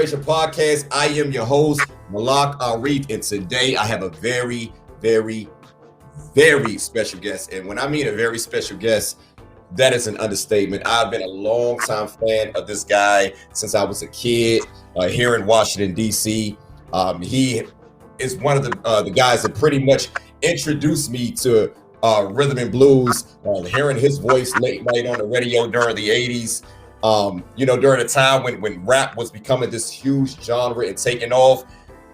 Inspiration Podcast. I am your host, Malak Arif, and today I have a very, very, very special guest. And when I mean a very special guest, that is an understatement. I've been a long-time fan of this guy since I was a kid here in Washington, D.C. He is one of the guys that pretty much introduced me to rhythm and blues, hearing his voice late night on the radio during the 80s. During a time when rap was becoming this huge genre and taking off.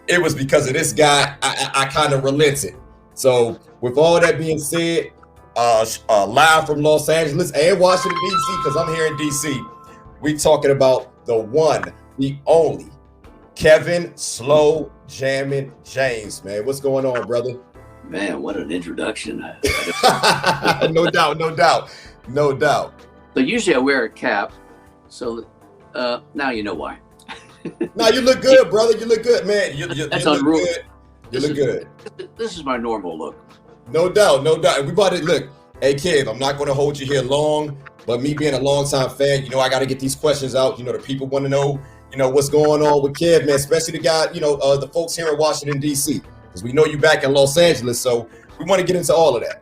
It was because of this guy I kind of relented. So with all that being said, live from Los Angeles and Washington, D.C., because I'm here in D.C., we talking about the one, the only, Kevin Slow Jammin James, man. What's going on, brother? Man, what an introduction. No doubt. So usually I wear a cap, so now you know why. No, you look good, brother. You look good, man. You look good. You look good. This is my normal look. No doubt. And we about to look. Hey, kid, I'm not going to hold you here long, but me being a longtime fan, I got to get these questions out. The people want to know, what's going on with Kev, man, especially the guy, the folks here in Washington, D.C., because we know you back in Los Angeles, so we want to get into all of that.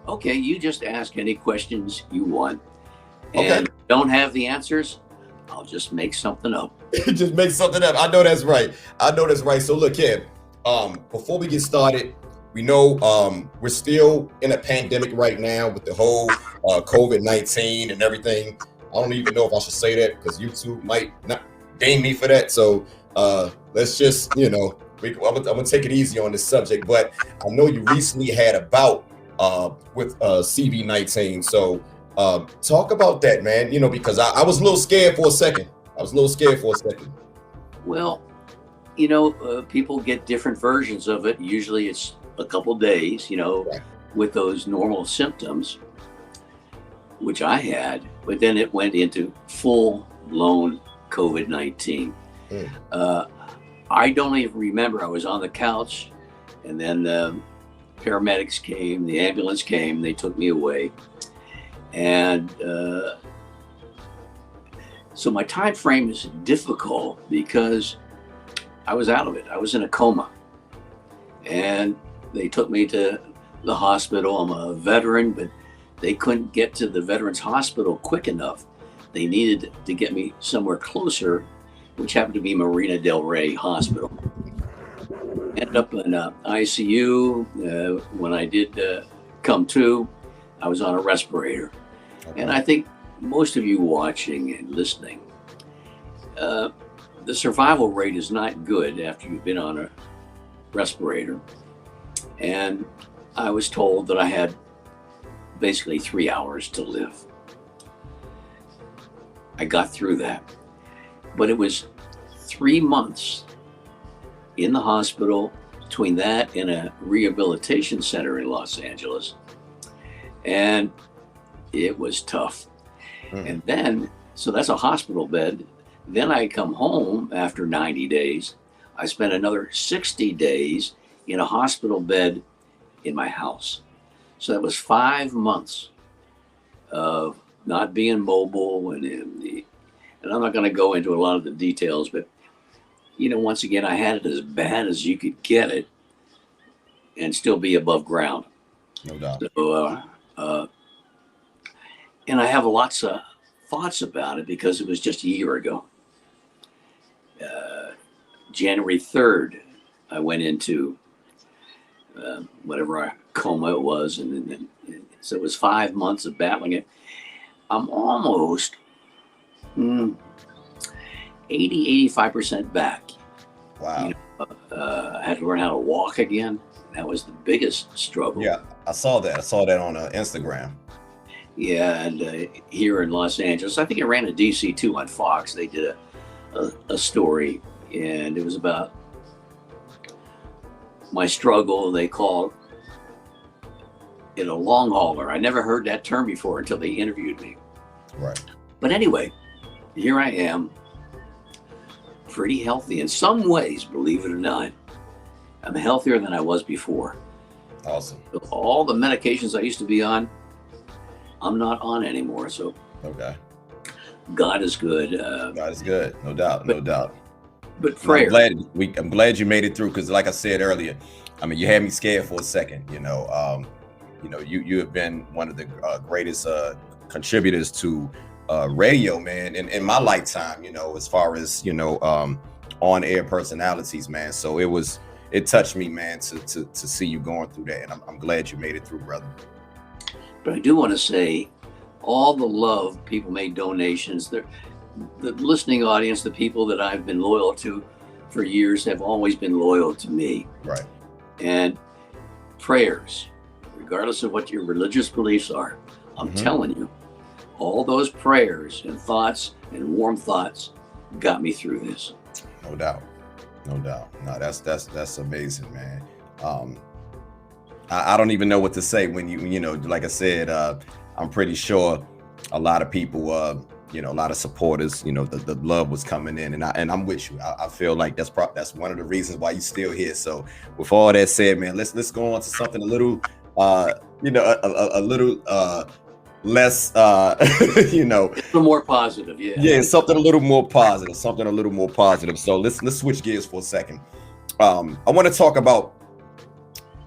Okay, you just ask any questions you want. Okay. And if you don't have the answers, I'll just make something up. Just make something up. I know that's right. So look, Kev, before we get started, we know we're still in a pandemic right now with the whole COVID-19 and everything. I don't even know if I should say that because YouTube might not ding me for that. So let's just, I'm gonna take it easy on this subject. But I know you recently had a bout with CV-19. So talk about that, man. Because I was a little scared for a second. Well, people get different versions of it. Usually it's a couple days, Right. with those normal symptoms, which I had, but then it went into full-blown COVID-19. I don't even remember. I was on the couch, and then the paramedics came, the ambulance came, they took me away. And so my time frame is difficult because I was out of it. I was in a coma. And they took me to the hospital. I'm a veteran, but they couldn't get to the Veterans Hospital quick enough. They needed to get me somewhere closer, which happened to be Marina Del Rey Hospital. Ended up in ICU. When I did come to, I was on a respirator. Okay. And I think most of you watching and listening, the survival rate is not good after you've been on a respirator. And I was told that I had basically 3 hours to live. I got through that. But it was 3 months in the hospital, between that and a rehabilitation center in Los Angeles. And it was tough. And then, so that's a hospital bed. Then I come home after 90 days. I spent another 60 days in a hospital bed in my house. So that was 5 months of not being mobile. And I'm not going to go into a lot of the details, but, once again, I had it as bad as you could get it and still be above ground. No doubt. So, and I have lots of thoughts about it because it was just a year ago. January 3rd, I went into whatever coma it was. And so it was 5 months of battling it. I'm almost 85% back. Wow. I had to learn how to walk again. That was the biggest struggle. Yeah, I saw that. On Instagram. Yeah, and here in Los Angeles, I think I ran a DC too on Fox. They did a story, and it was about my struggle. They called it a long hauler. I never heard that term before until they interviewed me. Right. But anyway, here I am, pretty healthy in some ways, believe it or not. I'm healthier than I was before. Awesome. So all the medications I used to be on, I'm not on anymore. So okay. God is good. God is good, no doubt. But And I'm prayer. glad I'm glad you made it through, because like I said earlier, I mean, you had me scared for a second. You have been one of the greatest contributors to radio, man, in my lifetime. As far as on air personalities, man. So it touched me, man, to see you going through that, and I'm glad you made it through, brother. But I do want to say, all the love people made donations. The listening audience, the people that I've been loyal to for years, have always been loyal to me. Right. And prayers, regardless of what your religious beliefs are, I'm telling you, all those prayers and thoughts and warm thoughts got me through this. No doubt. No, that's amazing, man. I don't even know what to say when like I said, I'm pretty sure a lot of people, a lot of supporters, the love was coming in, and I'm with you. I feel like that's one of the reasons why you're still here. So with all that said, man, let's go on to something a little, a little less, A little more positive, yeah. Yeah, something a little more positive. So let's switch gears for a second. I want to talk about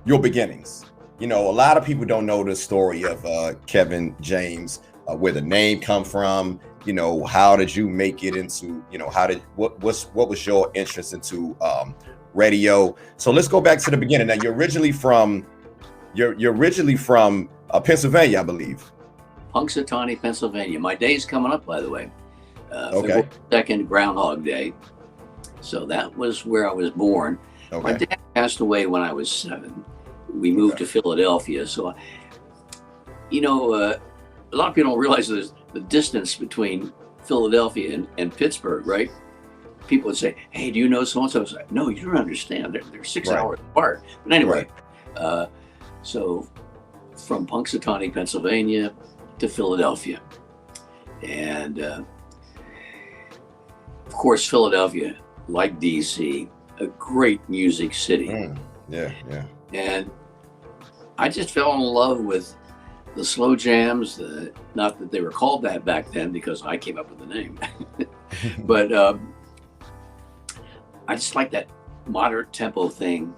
your beginnings. A lot of people don't know the story of Kevin James, where the name come from. How did you make it into, what was your interest into radio? So let's go back to the beginning. Now, you're originally from Pennsylvania, I believe. Punxsutawney, Pennsylvania. My day's coming up, by the way. Okay. February 2nd, Groundhog Day. So that was where I was born. Okay. My dad passed away when I was 7. We moved to Philadelphia. So, a lot of people don't realize the distance between Philadelphia and Pittsburgh, right? People would say, "Hey, do you know so-and-so?" I was like, "No, you don't understand. They're 6 hours apart." But anyway, so from Punxsutawney, Pennsylvania to Philadelphia. And of course, Philadelphia, like DC, a great music city. Yeah. And I just fell in love with the slow jams, not that they were called that back then because I came up with the name, but I just like that moderate tempo thing,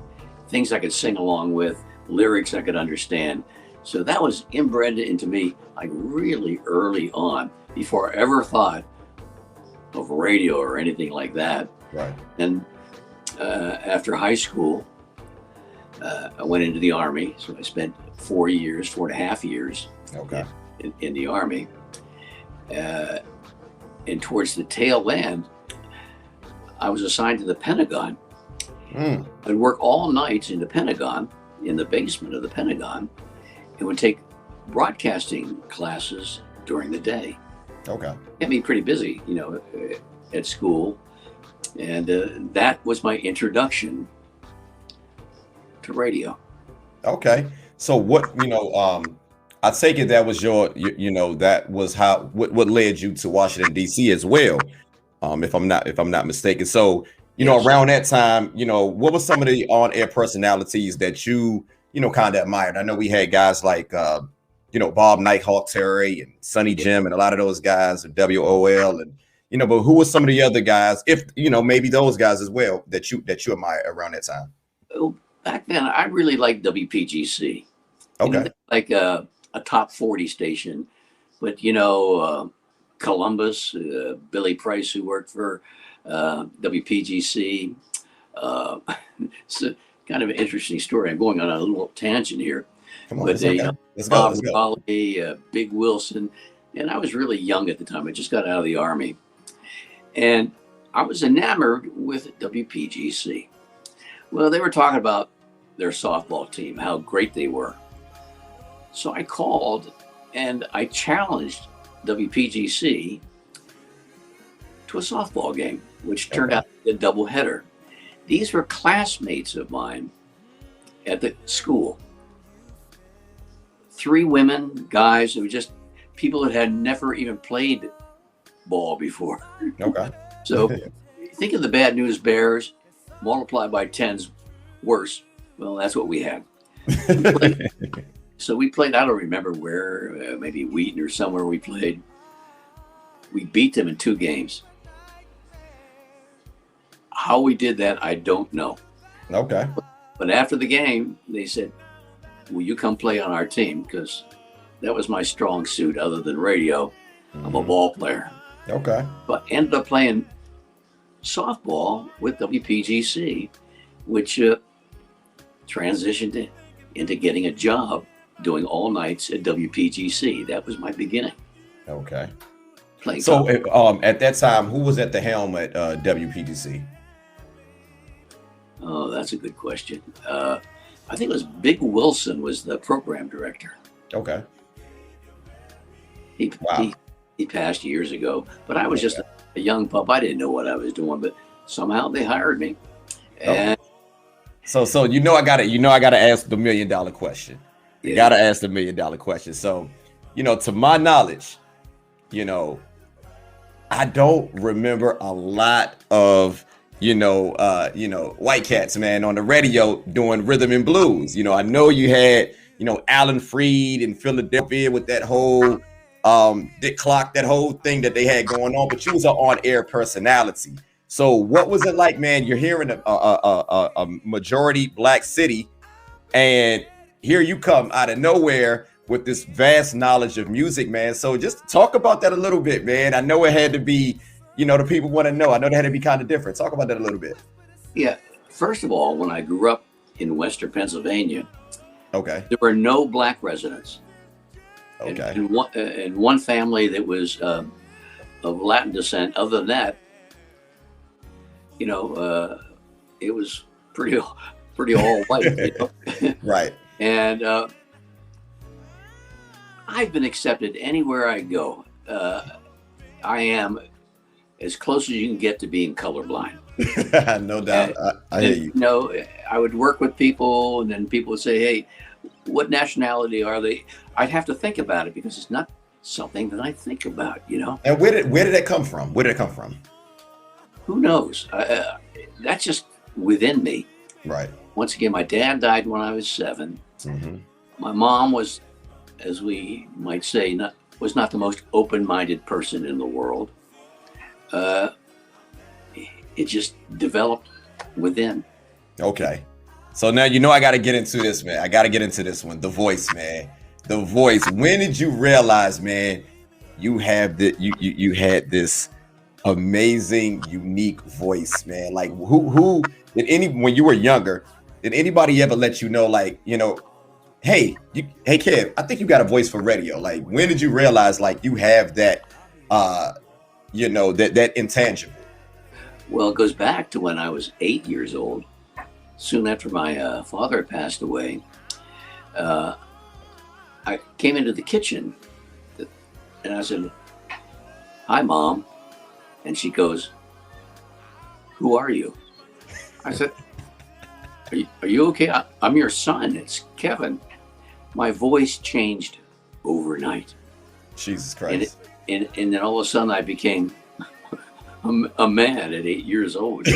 things I could sing along with, lyrics I could understand. So that was inbred into me like really early on, before I ever thought of radio or anything like that. Right. And after high school, I went into the Army. So I spent 4.5 years Okay. in the Army. And towards the tail end, I was assigned to the Pentagon. I'd work all nights in the Pentagon, in the basement of the Pentagon, and would take broadcasting classes during the day. Okay. Kept me pretty busy, at school. And that was my introduction to radio. Okay. So what, I take it that was that was what led you to Washington, D.C. as well. If I'm not mistaken. So, Yes. Around that time, what were some of the on-air personalities that you kind of admired? I know we had guys like, Bob Nighthawk Terry and Sonny Jim and a lot of those guys, and WOL, and, but who were some of the other guys, if, maybe those guys as well that you admire around that time? Well, back then, I really liked WPGC. Okay. Like a top 40 station. But, Columbus, Billy Price, who worked for WPGC. It's a kind of an interesting story. I'm going on a little tangent here. Come on, But let's Bob go. Raleigh, Big Wilson, and I was really young at the time. I just got out of the Army. And I was enamored with WPGC. Well, they were talking about their softball team, how great they were. So I called and I challenged WPGC to a softball game, which turned out to be a doubleheader. These were classmates of mine at the school. 3 women, guys, who were just people that had never even played ball before. Okay. So think of the Bad News Bears, multiply by 10's worse. Well, that's what we had. So we played, I don't remember where, maybe Wheaton or somewhere we played. We beat them in 2 games. How we did that, I don't know. Okay. But after the game, they said, will you come play on our team? Because that was my strong suit other than radio. I'm a ball player. Okay. But ended up playing softball with WPGC, which transitioned into getting a job doing all nights at WPGC. That was my beginning. Okay. Playing So at that time, who was at the helm at WPGC? Oh, that's a good question. I think it was Big Wilson was the program director. Okay. He passed years ago, but I was just a young pup. I didn't know what I was doing, but somehow they hired me. And so I gotta ask the $1 million question. Yeah. You gotta ask the $1 million question. So, to my knowledge, I don't remember a lot of white cats, man, on the radio doing rhythm and blues. I know you had Alan Freed in Philadelphia with that whole Dick Clark, that whole thing that they had going on, but you was an on-air personality. So what was it like, man? You're here in a majority black city, and here you come out of nowhere with this vast knowledge of music, man. So just talk about that a little bit, man. I know it had to be, the people want to know. I know they had to be kind of different. Talk about that a little bit. Yeah. First of all, when I grew up in Western Pennsylvania, okay, there were no black residents. Okay. And one family that was of Latin descent. Other than that, it was pretty all white. Right. And I've been accepted anywhere I go. I am as close as you can get to being colorblind. No doubt. I hear you. I would work with people, and then people would say, "Hey, what nationality are they?" I'd have to think about it because it's not something that I think about, And where did that come from? Where did it come from? Who knows? That's just within me. Right. Once again, my dad died when I was 7. Mm-hmm. My mom was, as we might say, was not the most open-minded person in the world. It just developed within. Okay. So now I got to get into this, man. I got to get into this one. The voice, man. The voice. When did you realize, man, you had this amazing, unique voice, man? Like who did when you were younger, did anybody ever let you know, like, hey Kev, I think you got a voice for radio? Like, when did you realize, like, you have that, that intangible? Well, it goes back to when I was 8 years old. Soon after my father passed away, I came into the kitchen and I said, "Hi, Mom." And she goes, "Who are you?" I said, Are you okay? I'm your son. It's Kevin. My voice changed overnight. Jesus Christ. And then all of a sudden I became a man at 8 years old.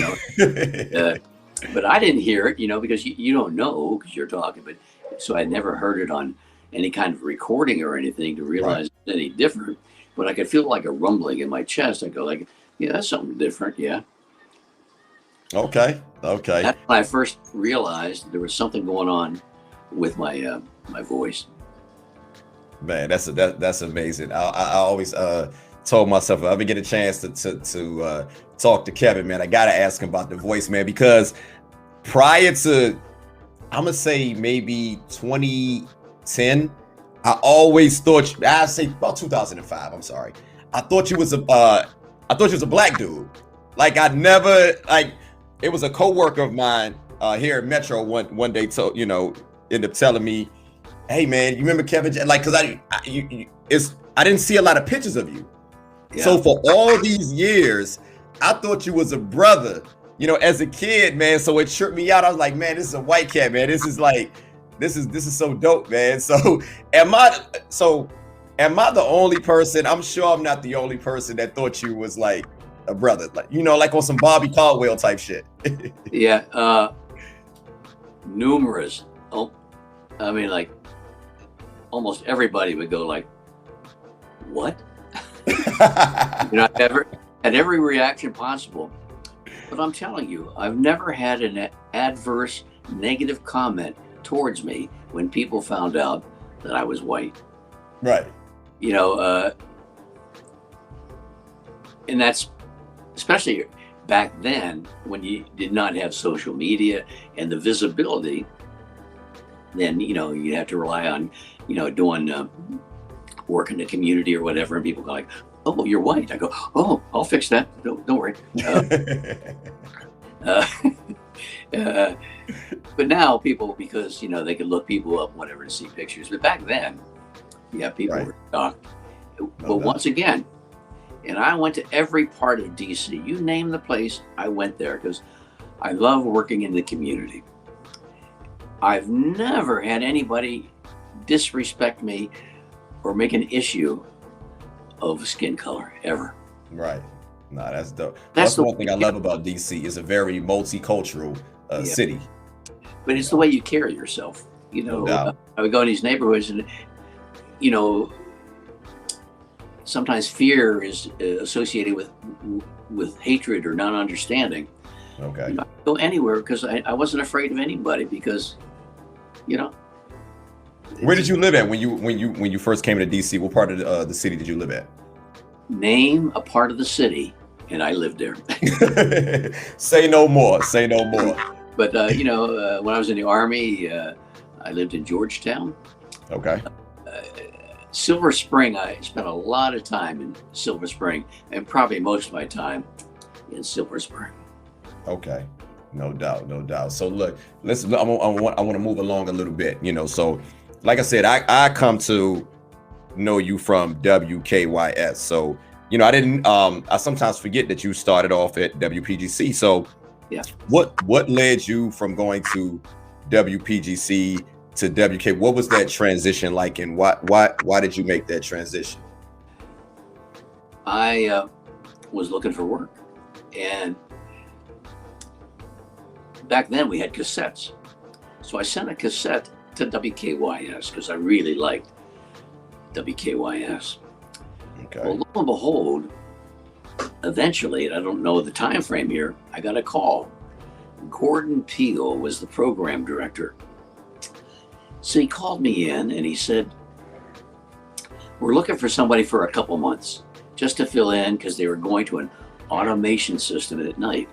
But I didn't hear it, because you don't know because you're talking. But so I never heard it on any kind of recording or anything to realize it's any different. But I could feel like a rumbling in my chest. I go like, yeah, that's something different. Yeah. Okay. That's when I first realized there was something going on with my my voice. Man, that's amazing. I always told myself if I ever get a chance to talk to Kevin, man, I gotta ask him about the voice, man, because prior to, I'm gonna say maybe 2010, I always thought, I say about 2005. I'm sorry, I thought you was a black dude. Like, I never, like, it was a coworker of mine here at Metro one day ended up telling me, "Hey man, you remember Kevin?" Like, cause I didn't see a lot of pictures of you. Yeah. So for all these years, I thought you was a brother, as a kid, man. So it tripped me out. I was like, man, this is a white cat, man. This is so dope, man. So am I the only person? I'm sure I'm not the only person that thought you was like a brother, like, like on some Bobby Caldwell type shit. Yeah, numerous. I mean, like, almost everybody would go like, "What?" I had every reaction possible. But I'm telling you, I've never had an adverse negative comment towards me when people found out that I was white. Right. You know, and that's especially back then when you did not have social media and the visibility. Then you have to rely on doing work in the community or whatever, and people go like, "Oh, you're white." I go, "Oh, I'll fix that. Don't worry." Uh, uh, but now people, because they can look people up, whatever, to see pictures. But back then, yeah, people Right. were shocked. No But doubt. once again, and I went to every part of DC. You name the place, I went there because I love working in the community. I've never had anybody disrespect me or make an issue of skin color ever. Right. Nah, that's dope. Well, That's that's the one thing I love about DC. It's a very multicultural Yeah, city. but it's the way you carry yourself. No doubt. I would go in these neighborhoods, and you know, sometimes fear is associated with hatred or not understanding. Okay. I could go anywhere because I wasn't afraid of anybody because, you know, Where did you live at when you first came to DC? What part of the city did you live at? name a part of the city, and I lived there. Say no more. Say no more. But when I was in the Army, I lived in Georgetown. Okay. Uh, Silver Spring, I spent a lot of time in Silver Spring, and probably most of my time in Silver Spring. Okay. No doubt. No doubt. So look, I want to move along a little bit. So like I said, I come to know you from WKYS. So I didn't. I sometimes forget that you started off at WPGC. So Yeah. what led you from going to WPGC to WK? What was that transition like, and why did you make that transition? I was looking for work, and back then we had cassettes. So I sent a cassette to WKYS because I really liked WKYS. Okay. Well, lo and behold, eventually, and I don't know the time frame here, I got a call. Gordon Peele was the program director. So he called me in and he said, "We're looking for somebody for a couple months just to fill in because they were going to an automation system at night."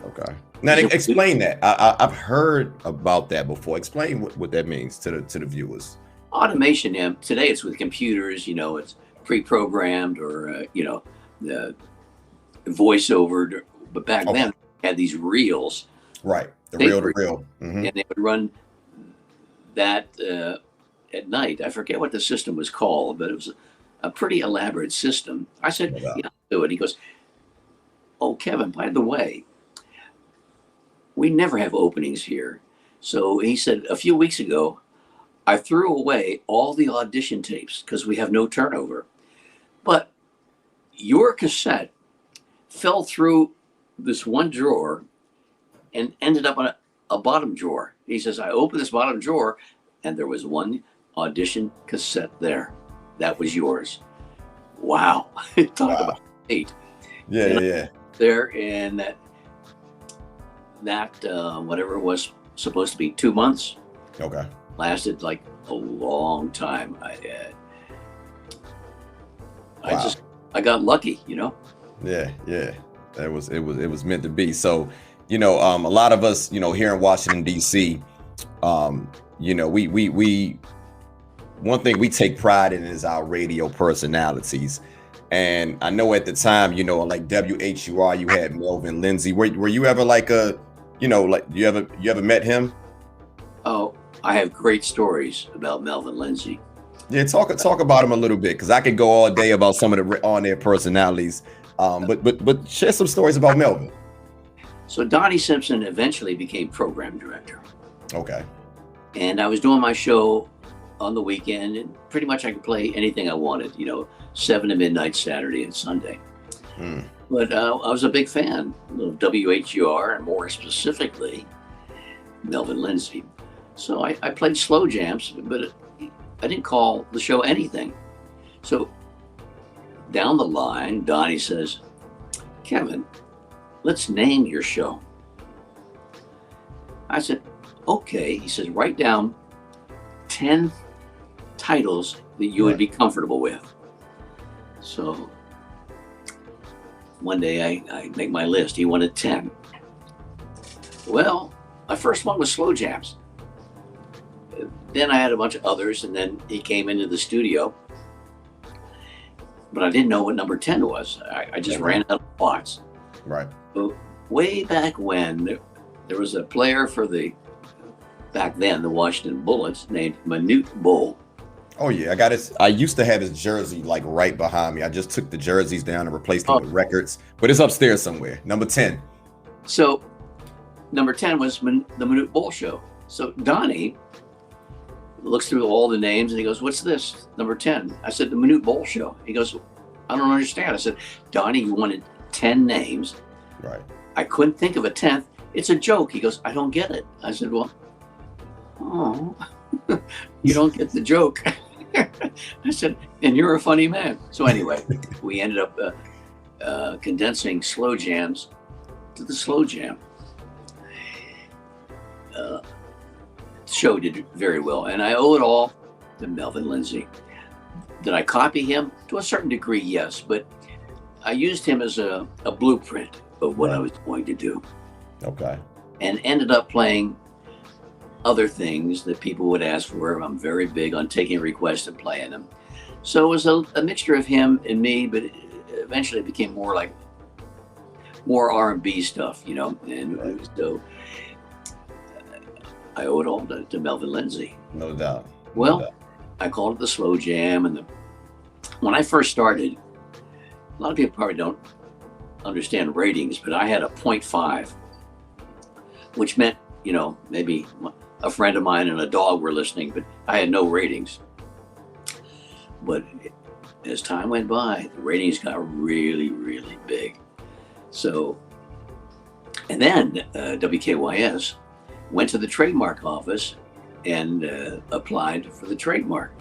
Okay. Now explain that. I've heard about that before. Explain what that means to the viewers. Automation, today it's with computers, it's pre-programmed or, the voiceover. But back Okay. then, we had these reels, Right. The They real to were- real. Mhm. and they would run that at night. I forget what the system was called, but it was a pretty elaborate system. I said, No doubt. "Yeah, I'll do it." He goes, "Oh, Kevin, by the way, we never have openings here." So he said, "A few weeks ago, I threw away all the audition tapes because we have no turnover. But your cassette fell through this one drawer and ended up on a bottom drawer." He says, "I opened this bottom drawer and there was one audition cassette there. That was yours." Wow. Talk Wow. about fate. Yeah, And yeah. There in that whatever it was supposed to be 2 months, Okay. lasted like a long time. I Wow. just I got lucky, Yeah, yeah. It was meant to be. So, a lot of us, here in Washington D.C., we one thing we take pride in is our radio personalities. And I know at the time, like WHUR, you had Melvin Lindsay. Were you ever like you ever met him? Oh, I have great stories about Melvin Lindsay. Yeah, talk about him a little bit, because I could go all day about some of the on-air personalities. But share some stories about Melvin. So Donnie Simpson eventually became program director, Okay. and I was doing my show on the weekend, and pretty much I could play anything I wanted, 7 to midnight Saturday and Sunday. Mm. But I was a big fan of WHUR, and more specifically, Melvin Lindsay. So I played slow jams, but I didn't call the show anything. So down the line, Donnie says, "Kevin, let's name your show. I said, okay. He says, write down 10 titles that you would be comfortable with. So one day I make my list. He wanted 10. Well, my first one was Slow Jams. Then I had a bunch of others, and then he came into the studio. But I didn't know what number 10 was. I just ran out of thoughts. Right. So way back when, there was a player for back then, the Washington Bullets, named Manute Bol. Oh yeah, I got it. I used to have his jersey like right behind me. I just took the jerseys down and replaced them with records, but it's upstairs somewhere. Number 10. So number 10 was the Manute Bol Show. So Donnie looks through all the names and he goes, what's this? Number 10. I said, the Manute Bol Show. He goes, I don't understand. I said, Donnie, you wanted 10 names. Right. I couldn't think of a 10th. It's a joke. He goes, I don't get it. I said, well, you don't get the joke. I said, and you're a funny man. So anyway, we ended up condensing Slow Jams to the Slow Jam. The show did very well, and I owe it all to Melvin Lindsay. Did I copy him? To a certain degree, yes, but I used him as a blueprint of what I was going to do. Okay. And ended up playing other things that people would ask for. I'm very big on taking requests and playing them. So it was a mixture of him and me, but eventually it became more R&B stuff, you know. And so I owe it all to Melvin Lindsay. No doubt. Well, I called it the Slow Jam. And when I first started, a lot of people probably don't understand ratings, but I had a 0.5, which meant, you know, maybe a friend of mine and a dog were listening, but I had no ratings. But as time went by, the ratings got really, really big. So, and then WKYS went to the trademark office and applied for the trademark.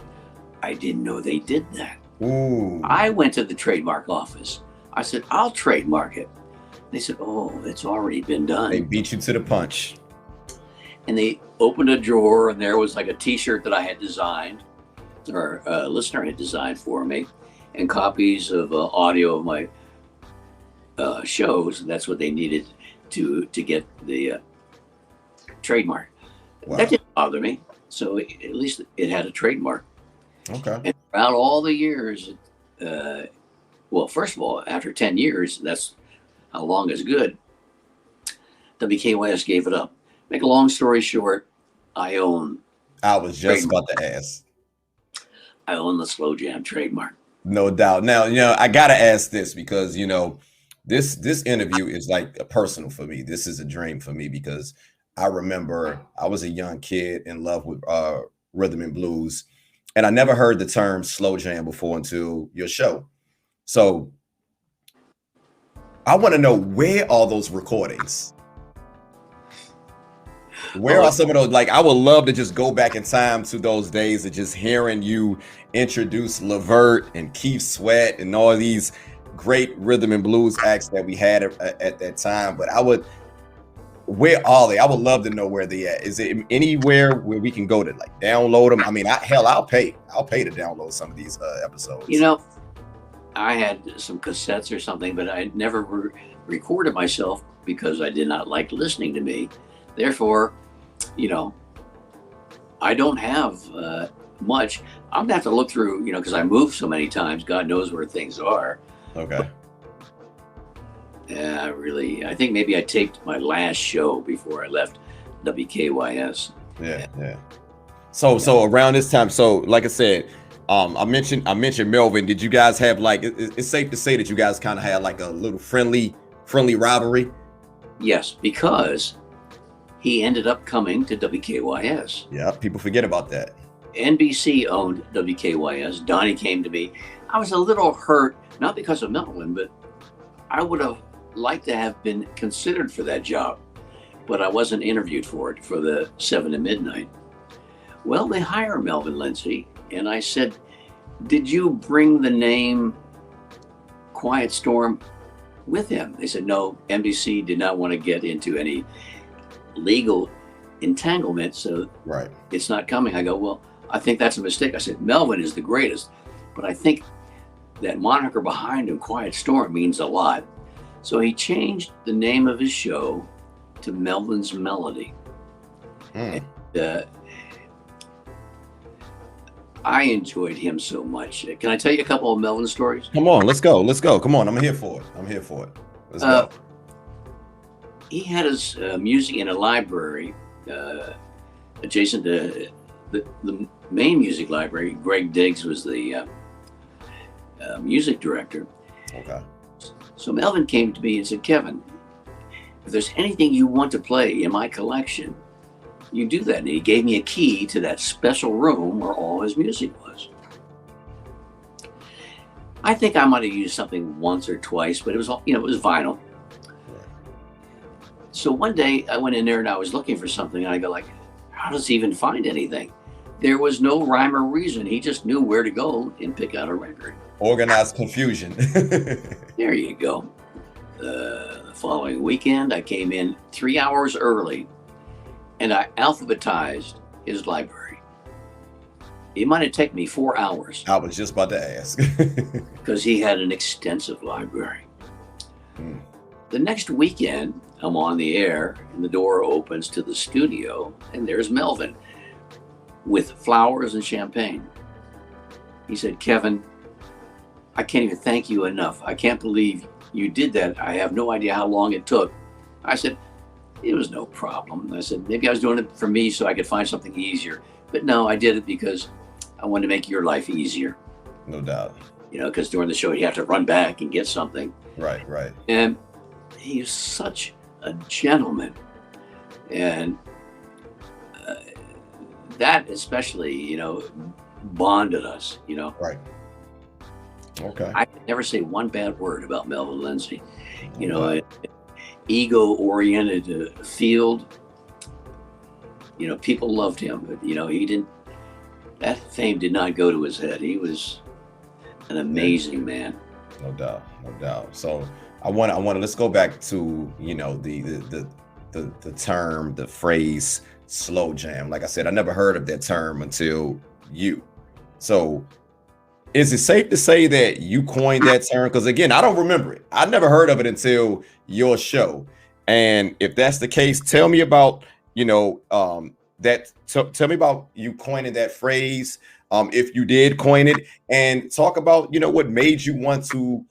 I didn't know they did that. Ooh. I went to the trademark office. I said, I'll trademark it. They said, oh, it's already been done. They beat you to the punch. And they opened a drawer, and there was like a t-shirt that I had designed, or a listener had designed for me, and copies of audio of my shows. That's what they needed to get the trademark. Wow. That didn't bother me. So at least it had a trademark. Okay. And throughout all the years, well, first of all, after 10 years, that's how long is good. WKYS gave it up. Make a long story short, I own. I was just about to ask. I own the Slow Jam trademark. No doubt. Now, you know, I gotta ask this because, you know, this interview is like a personal for me. This is a dream for me because I remember I was a young kid in love with rhythm and blues, and I never heard the term slow jam before until your show. So I want to know, where are those recordings? Where are some of those? Like, I would love to just go back in time to those days of just hearing you introduce Levert and Keith Sweat and all these great rhythm and blues acts that we had at that time. But where are they? I would love to know where they at. Is it anywhere where we can go to like download them? I mean, I'll pay to download some of these episodes. You know, I had some cassettes or something, but I never recorded myself because I did not like listening to me. Therefore, you know, I don't have much. I'm gonna have to look through, you know, because I moved so many times. God knows where things are. Okay. Yeah, I think maybe I taped my last show before I left WKYS. Yeah. So around this time, so like I said, I mentioned Melvin. Did you guys have like? It's safe to say that you guys kind of had like a little friendly rivalry. Yes, because he ended up coming to WKYS. Yeah, people forget about that. NBC owned WKYS. Donnie came to me. I was a little hurt, not because of Melvin, but I would have liked to have been considered for that job, but I wasn't interviewed for it for the 7 to midnight. Well, they hire Melvin Lindsay, and I said, did you bring the name Quiet Storm with him. They said, no, NBC did not want to get into any legal entanglement, so Right. it's not coming. I go, well, I think that's a mistake. I said, Melvin is the greatest, but I think that moniker behind him, Quiet Storm, means a lot. So he changed the name of his show to Melvin's Melody. And, I enjoyed him so much. Can I tell you a couple of Melvin stories? Come on, let's go. Let's go. Come on, I'm here for it. Let's go. He had his music in a library adjacent to the main music library. Greg Diggs was the music director. Okay. So Melvin came to me and said, Kevin, if there's anything you want to play in my collection, you do that. And he gave me a key to that special room where all his music was. I think I might have used something once or twice, but it was all, it was vinyl. So one day I went in there and I was looking for something, and I go like, how does he even find anything? There was no rhyme or reason. He just knew where to go and pick out a record. Organized confusion. There you go. The following weekend, I came in 3 hours early, and I alphabetized his library. It might have taken me 4 hours. I was just about to ask. Because he had an extensive library. The next weekend, I'm on the air, and the door opens to the studio, and there's Melvin with flowers and champagne. He said, Kevin, I can't even thank you enough. I can't believe you did that. I have no idea how long it took. I said, it was no problem. I said, maybe I was doing it for me so I could find something easier. But no, I did it because I wanted to make your life easier. No doubt. Because during the show, you have to run back and get something. Right, right. And he's such a gentleman. And that especially, bonded us, Right. Okay. I could never say one bad word about Melvin Lindsay. Ego-oriented field. People loved him, but he didn't. That fame did not go to his head. He was an amazing man. No doubt, no doubt. So I want to let's go back to the term, the phrase slow jam. Like I said, I never heard of that term until you. So is it safe to say that you coined that term? Because again, I don't remember it. I never heard of it until your show. And if that's the case, tell me about tell me about you coining that phrase, if you did coin it, and talk about what made you want to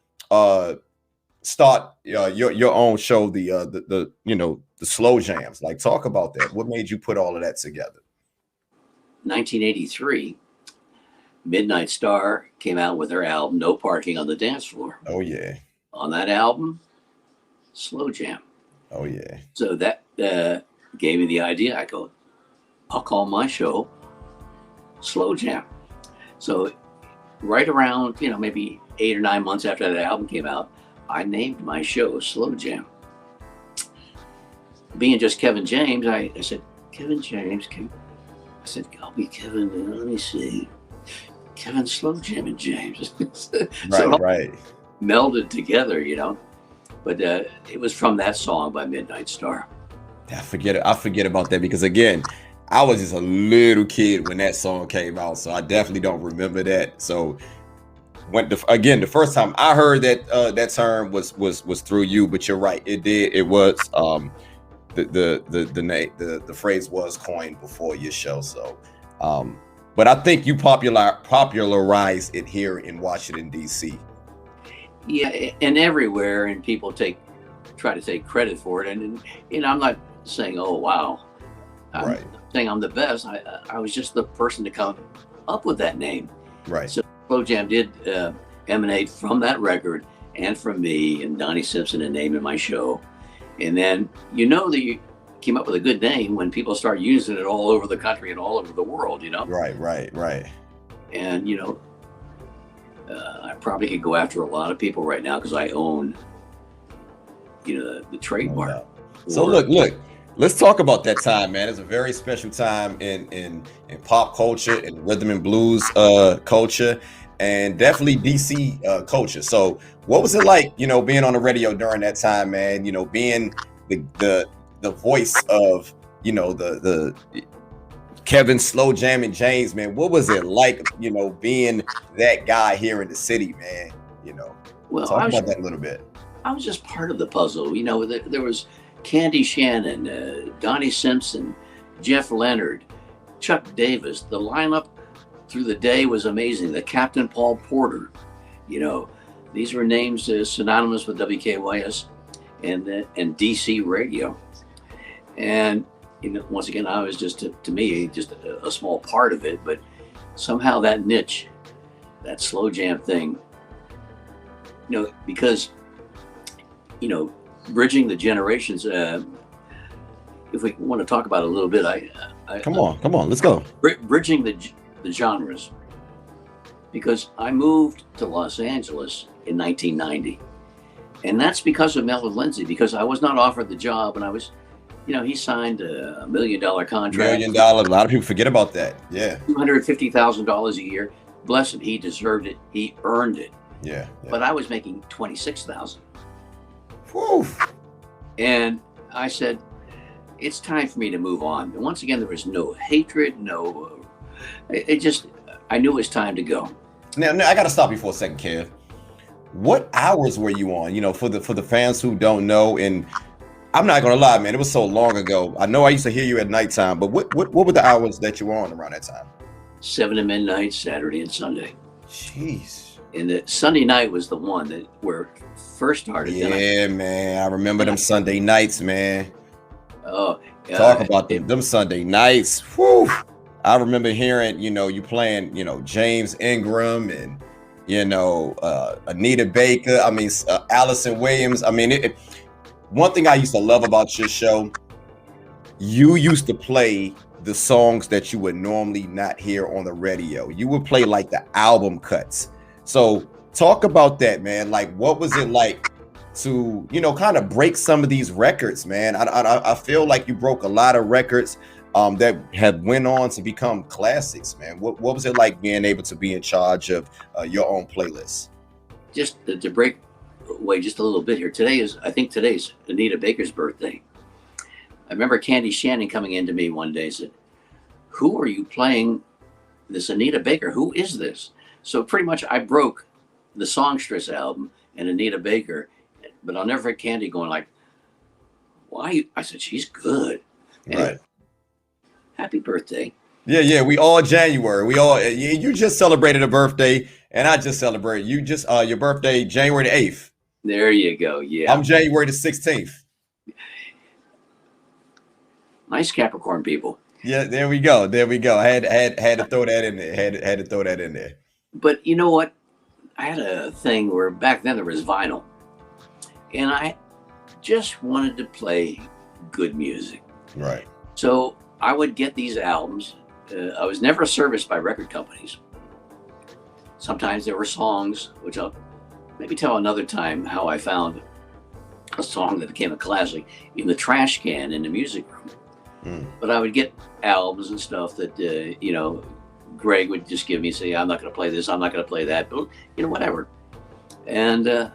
start your own show, the slow jams. Like, talk about that. What made you put all of that together? 1983, Midnight Star came out with their album No Parking on the Dance Floor. Oh yeah. On that album, Slow Jam. Oh yeah. So that gave me the idea. I go, I'll call my show Slow Jam. So right around, maybe 8 or 9 months after that album came out, I named my show Slow Jam. Being just Kevin James, I said, Kevin James, I said, I'll be Kevin, let me see, Kevin Slow Jammin James. So right. Melded together, But it was from that song by Midnight Star. I forget about that because again, I was just a little kid when that song came out, so I definitely don't remember that. So the first time I heard that term was through you, but you're right, it was the phrase was coined before your show. So but I think you popularized it here in Washington, D.C. Yeah, and everywhere, and people try to take credit for it, and I'm not saying, oh wow, I'm saying I'm the best. I was just the person to come up with that name. Right. So Slow Jam did emanate from that record and from me and Donnie Simpson and naming my show. And then that you came up with a good name when people start using it all over the country and all over the world. Right. And I probably could go after a lot of people right now because I own the trademark. So look, let's talk about that time, man. It's a very special time in pop culture and rhythm and blues culture. and definitely DC culture. So what was it like, being on the radio during that time, man? Being the voice of, the Kevin Slow Jammin James, man. What was it like, being that guy here in the city, man? Well, Talk about that a little bit. I was just part of the puzzle. There was Candy Shannon, Donnie Simpson, Jeff Leonard, Chuck Davis. The lineup through the day was amazing. The Captain Paul Porter, these were names synonymous with WKYS and DC radio. And once again, I was just to me just a small part of it, but somehow that niche, that slow jam thing, because bridging the generations. If we want to talk about it a little bit, come on, let's go. Bridging the genres, because I moved to Los Angeles in 1990, and that's because of Melvin Lindsay. Because I was not offered the job, and I was, he signed a $1 million contract. $1 million. A lot of people forget about that. Yeah. $250,000 a year. Bless him, he deserved it. He earned it. Yeah. But I was making $26,000. Whew. And I said, it's time for me to move on. And once again, there was no hatred, I knew it was time to go. Now I got to stop you for a second, Kev. What hours were you on? For the fans who don't know, and I'm not gonna lie, man, it was so long ago. I know I used to hear you at nighttime, but what were the hours that you were on around that time? 7 to midnight, Saturday and Sunday. Jeez. And the Sunday night was the one where it first started. Yeah, man, I remember them Sunday nights, man. Oh, talk about them Sunday nights. Whew. I remember hearing, you playing, James Ingram and, Anita Baker. I mean, Allison Williams. I mean, one thing I used to love about your show, you used to play the songs that you would normally not hear on the radio. You would play like the album cuts. So talk about that, man. Like, what was it like to, kind of break some of these records, man? I feel like you broke a lot of records that had went on to become classics, man. What was it like being able to be in charge of your own playlist? Just to break away just a little bit here. I think today's Anita Baker's birthday. I remember Candy Shannon coming in to me one day and said, "Who are you playing this Anita Baker? Who is this?" So pretty much I broke the Songstress album and Anita Baker, but I'll never forget Candy going like, "Why?" I said, "She's good." Right. Happy birthday. Yeah. We all January. You just celebrated a birthday, and I just celebrated. You just your birthday January the 8th. There you go. Yeah. I'm January the 16th. Nice Capricorn people. Yeah, there we go. I had to throw that in there. Had to throw that in there. But you know what? I had a thing where back then there was vinyl, and I just wanted to play good music. Right. So I would get these albums. I was never serviced by record companies. Sometimes there were songs, which I'll maybe tell another time how I found a song that became a classic in the trash can in the music room. But I would get albums and stuff that, Greg would just give me, say, "I'm not going to play this, I'm not going to play that," but, whatever. And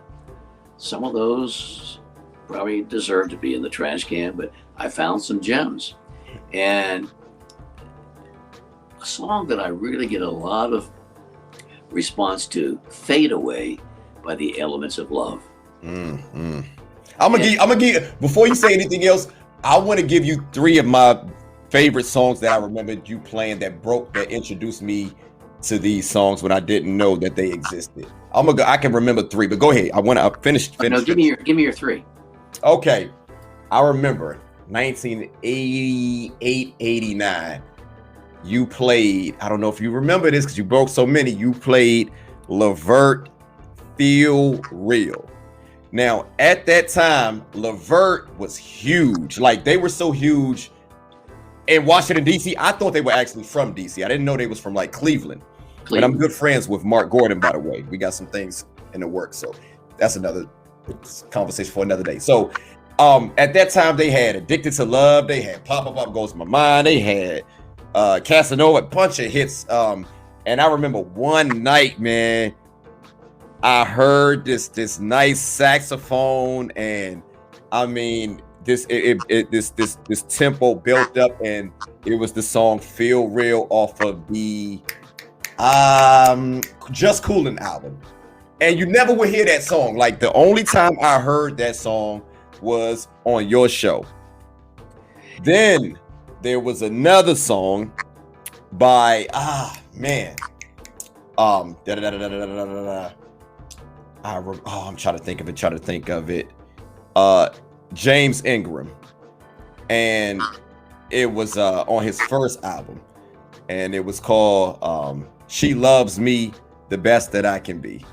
some of those probably deserve to be in the trash can, but I found some gems. And a song that I really get a lot of response to, "Fade Away" by the Elements of Love. I'm gonna give before you say anything else, I want to give you 3 of my favorite songs that I remembered you playing that introduced me to these songs when I didn't know that they existed. I can remember 3, but go ahead. I want to finish. No, give me your 3. Okay. I remember 1988, 89. You played, I don't know if you remember this because you broke so many, you played Levert Feel Real. Now, at that time, Levert was huge. Like, they were so huge in Washington, D.C. I thought they were actually from D.C. I didn't know they was from, like, Cleveland. And I'm good friends with Mark Gordon, by the way. We got some things in the works. So that's another conversation for another day. So at that time, they had Addicted to Love. They had Pop Up Goes My Mind. They had Casanova, a bunch of hits. And I remember one night, man, I heard this nice saxophone, and I mean this tempo built up, and it was the song "Feel Real" off of the Just Coolin' album. And you never would hear that song. Like, the only time I heard that song was on your show. Then there was another song by I'm trying to think of it. James Ingram, and it was on his first album, and it was called "She Loves Me the Best That I Can Be."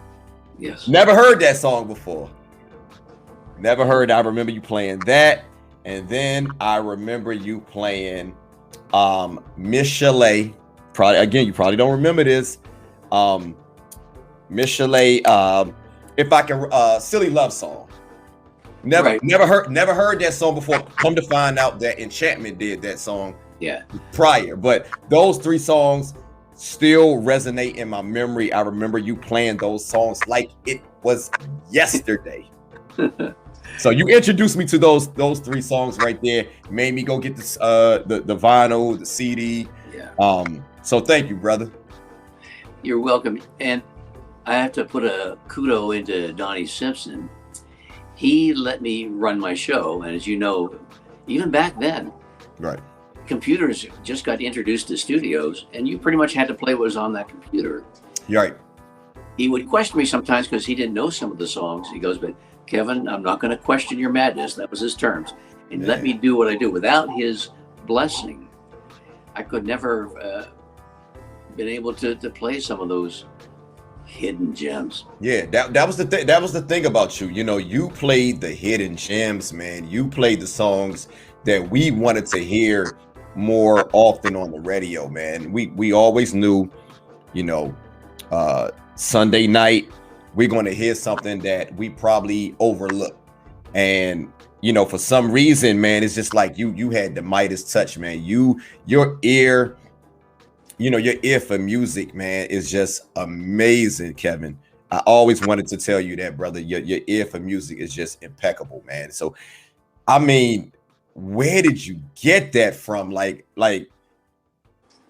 Yes. Never heard that song before. Never heard. I remember you playing that, and then I remember you playing Miss Chalet. Probably, again, you probably don't remember this. Miss Chalet, if I can, Silly Love Song. Never heard that song before. Come to find out that Enchantment did that song prior. But those three songs still resonate in my memory. I remember you playing those songs like it was yesterday. So you introduced me to those three songs right there. Made me go get this the vinyl, the CD. Yeah. So thank you, brother. You're welcome. And I have to put a kudo into Donnie Simpson. He let me run my show, and as you know, even back then, right, computers just got introduced to studios, and you pretty much had to play what was on that computer. Right. He would question me sometimes because he didn't know some of the songs. He goes, "But Kevin, I'm not going to question your madness." That was his terms. And let me do what I do. Without his blessing, I could never been able to play some of those hidden gems. Yeah, that was the thing. That was the thing about you. You know, you played the hidden gems, man. You played the songs that we wanted to hear more often on the radio, man. We always knew, you know, Sunday night we're going to hear something that we probably overlooked, and you know, for some reason, man, it's just like you had the Midas touch, man. Your ear. You know, your ear for music, man, is just amazing, Kevin. I always wanted to tell you that, brother. Your ear for music is just impeccable, man. So, I mean, where did you get that from? Like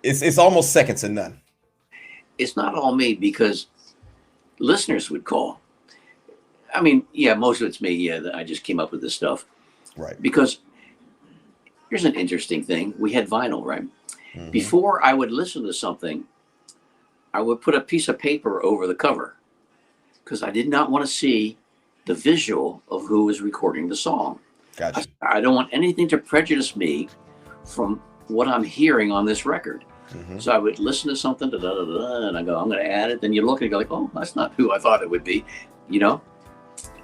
it's almost second to none. It's not all me, because listeners would call. I mean, yeah, most of it's me. Yeah, I just came up with this stuff. Right. Because here's an interesting thing. We had vinyl, right? Mm-hmm. Before I would listen to something, I would put a piece of paper over the cover, because I did not want to see the visual of who was recording the song. Gotcha. I don't want anything to prejudice me from what I'm hearing on this record. Mm-hmm. So I would listen to something, and I go, I'm going to add it. Then you look and go like, oh, that's not who I thought it would be, you know?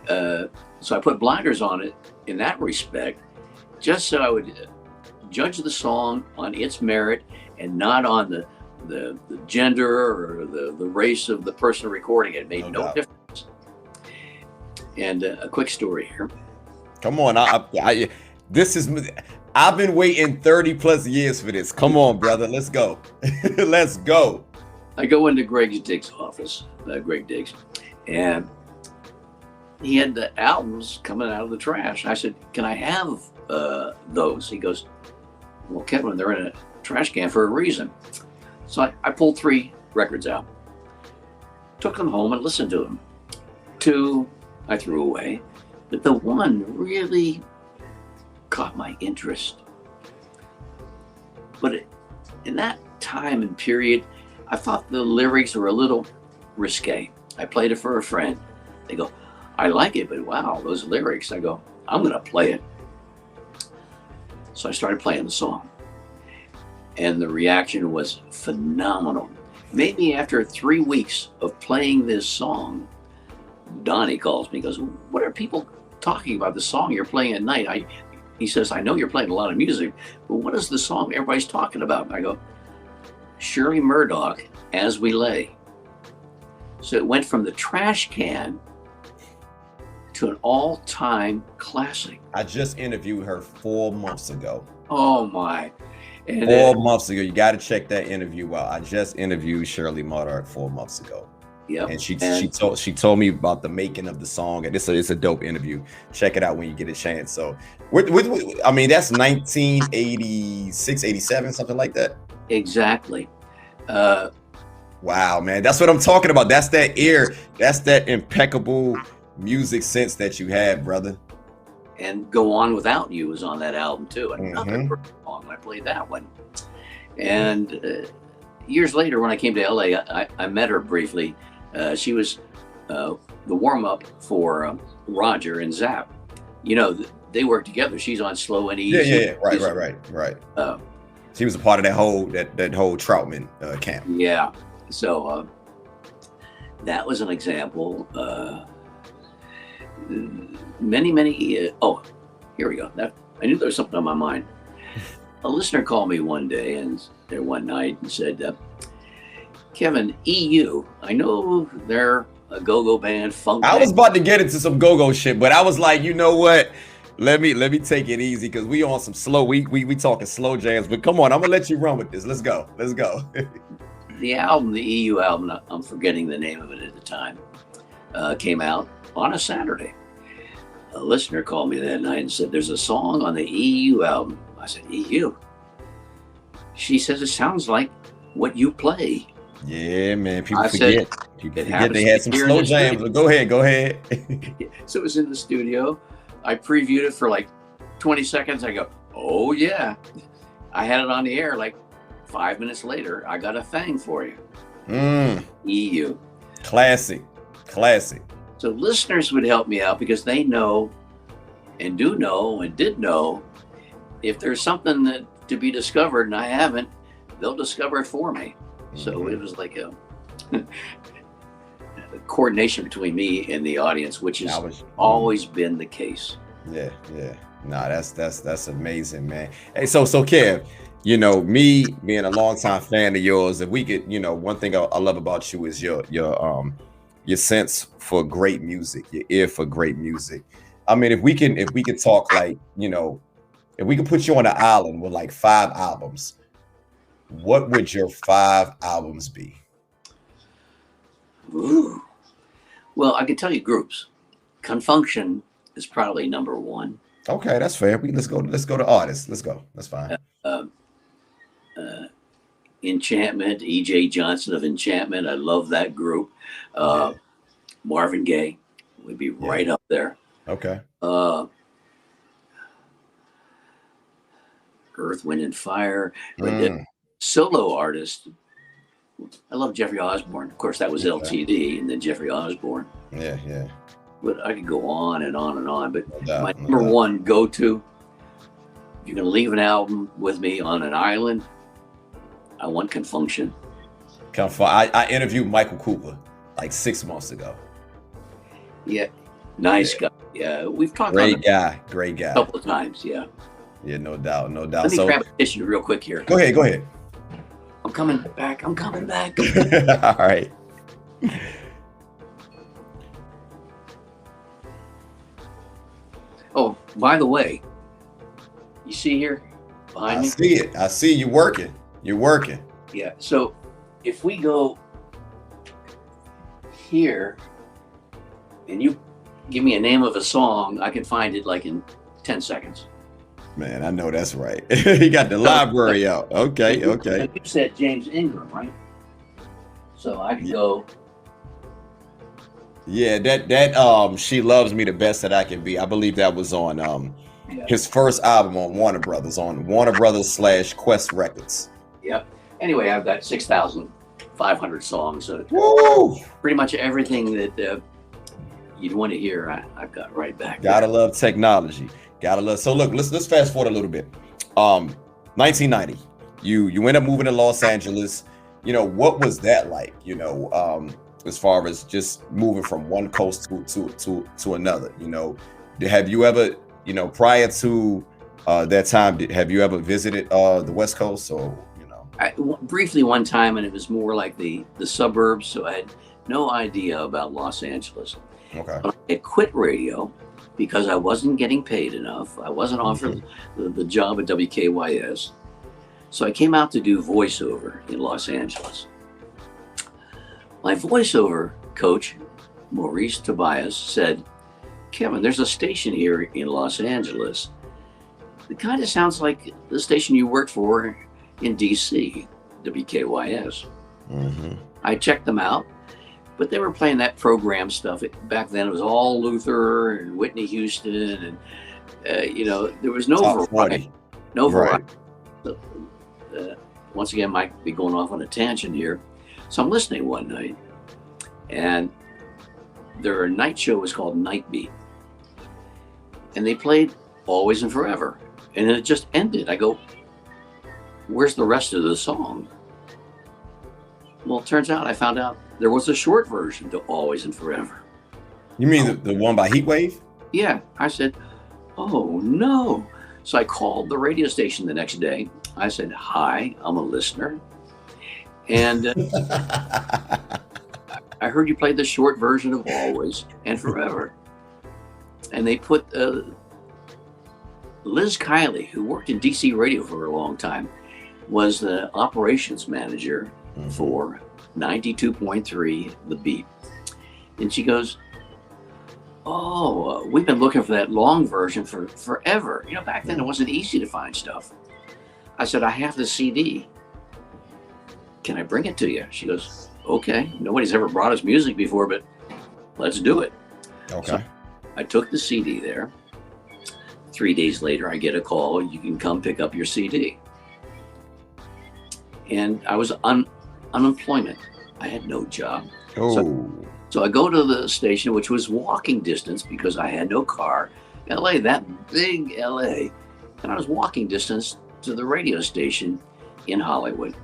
So I put blinders on it in that respect, just so I would judge the song on its merit and not on the gender or the race of the person recording it. It made no difference. And a quick story here. Come on, I've been waiting 30 plus years for this. Come on, brother, let's go. Let's go. I go into Greg Diggs' office, Greg Diggs, and he had the albums coming out of the trash. I said, "Can I have those?" He goes, "Well, Kevin, they're in a trash can for a reason." So I pulled 3 records out, took them home and listened to them. 2 I threw away, but the one really caught my interest. But in that time and period, I thought the lyrics were a little risque. I played it for a friend. They go, "I like it, but wow, those lyrics." I go, "I'm going to play it." So I started playing the song, and the reaction was phenomenal. Maybe after 3 weeks of playing this song, Donnie calls me and goes, "What are people talking about the song you're playing at night?" He says, "I know you're playing a lot of music, but what is the song everybody's talking about?" And I go, "Shirley Murdoch, As We Lay." So it went from the trash can to an all-time classic. I just interviewed her 4 months ago. Oh my. And 4 months ago. You got to check that interview out. I just interviewed Shirley Murdoch 4 months ago. yep. And she told me about the making of the song, and it's a dope interview. Check it out when you get a chance. So, I mean, that's 1986, 87, something like that. Exactly. Wow, man, that's what I'm talking about. That's that ear. That's that impeccable music sense that you have, brother. And Go On Without You was on that album too. Another great song. I played that one. And years later, when I came to LA, I met her briefly. She was the warm-up for Roger and Zapp. You know, they work together. She's on Slow and Easy. Yeah. Right. She was a part of that whole Troutman camp. Yeah. So that was an example. Many. Oh, here we go. I knew there was something on my mind. A listener called me one night and said, Kevin, EU, I know they're a go-go band, funk band. I was about to get into some go-go shit, but I was like, you know what? Let me take it easy because we on some slow. We talking slow jams, but come on, I'm gonna let you run with this. Let's go. The album, the EU album, I'm forgetting the name of it at the time, came out on a Saturday. A listener called me that night and said, there's a song on the EU album. I said, EU? She says, it sounds like what you play. Yeah, man. People forget they had some slow jams. Go ahead. So it was in the studio. I previewed it for like 20 seconds. I go, oh yeah. I had it on the air like 5 minutes later. I got a thing for you. EU. Classic. So listeners would help me out because they know and do know and did know if there's something that to be discovered and I haven't, they'll discover it for me. So it was like a coordination between me and the audience, which has always been the case. Yeah. No, that's amazing, man. Hey, so Kev, you know, me being a longtime fan of yours, if we could, you know, one thing I love about you is your sense for great music, your ear for great music. I mean, if we could talk like, you know, if we could put you on an island with like 5 albums, what would your 5 albums be? Ooh. Well, I can tell you groups. Confunction is probably number 1. Okay, that's fair. Let's go to artists. Let's go. That's fine. Enchantment, E.J. Johnson of Enchantment. I love that group. Marvin Gaye would be right up there. Okay. Earth, Wind and Fire. But solo artist, I love Jeffrey Osborne. Of course, that was LTD and then Jeffrey Osborne. Yeah. But I could go on and on and on. But my number 1 go-to, if you're going to leave an album with me on an island, I want Confunction. I interviewed Michael Cooper like 6 months ago. Yeah, nice guy. Yeah, we've talked great guy. A couple of times. Yeah, no doubt. Let me grab a tissue real quick here. Go ahead. I'm coming back. All right. Oh, by the way, you see here behind me? I see it. I see you working. You're working. Yeah. So if we go here and you give me a name of a song, I can find it like in 10 seconds. Man, I know that's right. He got the library out. Okay. You said James Ingram, right? So I could go. Yeah, that She Loves Me the Best That I Can Be. I believe that was on his first album on Warner Brothers / Quest Records. Yep. Anyway, I've got 6,500 songs. So pretty much everything that you'd want to hear, I've got right back. Gotta love technology. So look, let's fast forward a little bit. 1990, you end up moving to Los Angeles. You know, what was that like? You know, as far as just moving from one coast to another. You know, have you ever, you know, prior to that time, have you ever visited the West Coast or? Briefly one time, and it was more like the suburbs, so I had no idea about Los Angeles. Okay. But I quit radio because I wasn't getting paid enough. I wasn't offered the job at WKYS. So I came out to do voiceover in Los Angeles. My voiceover coach, Maurice Tobias, said, Kevin, there's a station here in Los Angeles. It kind of sounds like the station you worked for in DC, WKYS. Mm-hmm. I checked them out, but they were playing that program stuff. Back then it was all Luther and Whitney Houston, and there was no Top variety. 40. No Right. variety. Once again, might be going off on a tangent here. So I'm listening one night, and their night show was called Night Beat, and they played Always and Forever, and then it just ended. I go, where's the rest of the song? Well, it turns out I found out there was a short version to Always and Forever. You mean the one by Heatwave? Yeah. I said, oh no. So I called the radio station the next day. I said, hi, I'm a listener. And I heard you played the short version of Always and Forever. And they put Liz Kiley, who worked in DC radio for a long time, was the operations manager for 92.3 The Beat. And she goes, oh, we've been looking for that long version for forever. Back then it wasn't easy to find stuff. I said, I have the CD. Can I bring it to you? She goes, okay. Nobody's ever brought us music before, but let's do it. Okay. So I took the CD there. 3 days later, I get a call. You can come pick up your CD. And I was unemployment. I had no job. Oh. So I go to the station, which was walking distance because I had no car. LA, that big LA. And I was walking distance to the radio station in Hollywood.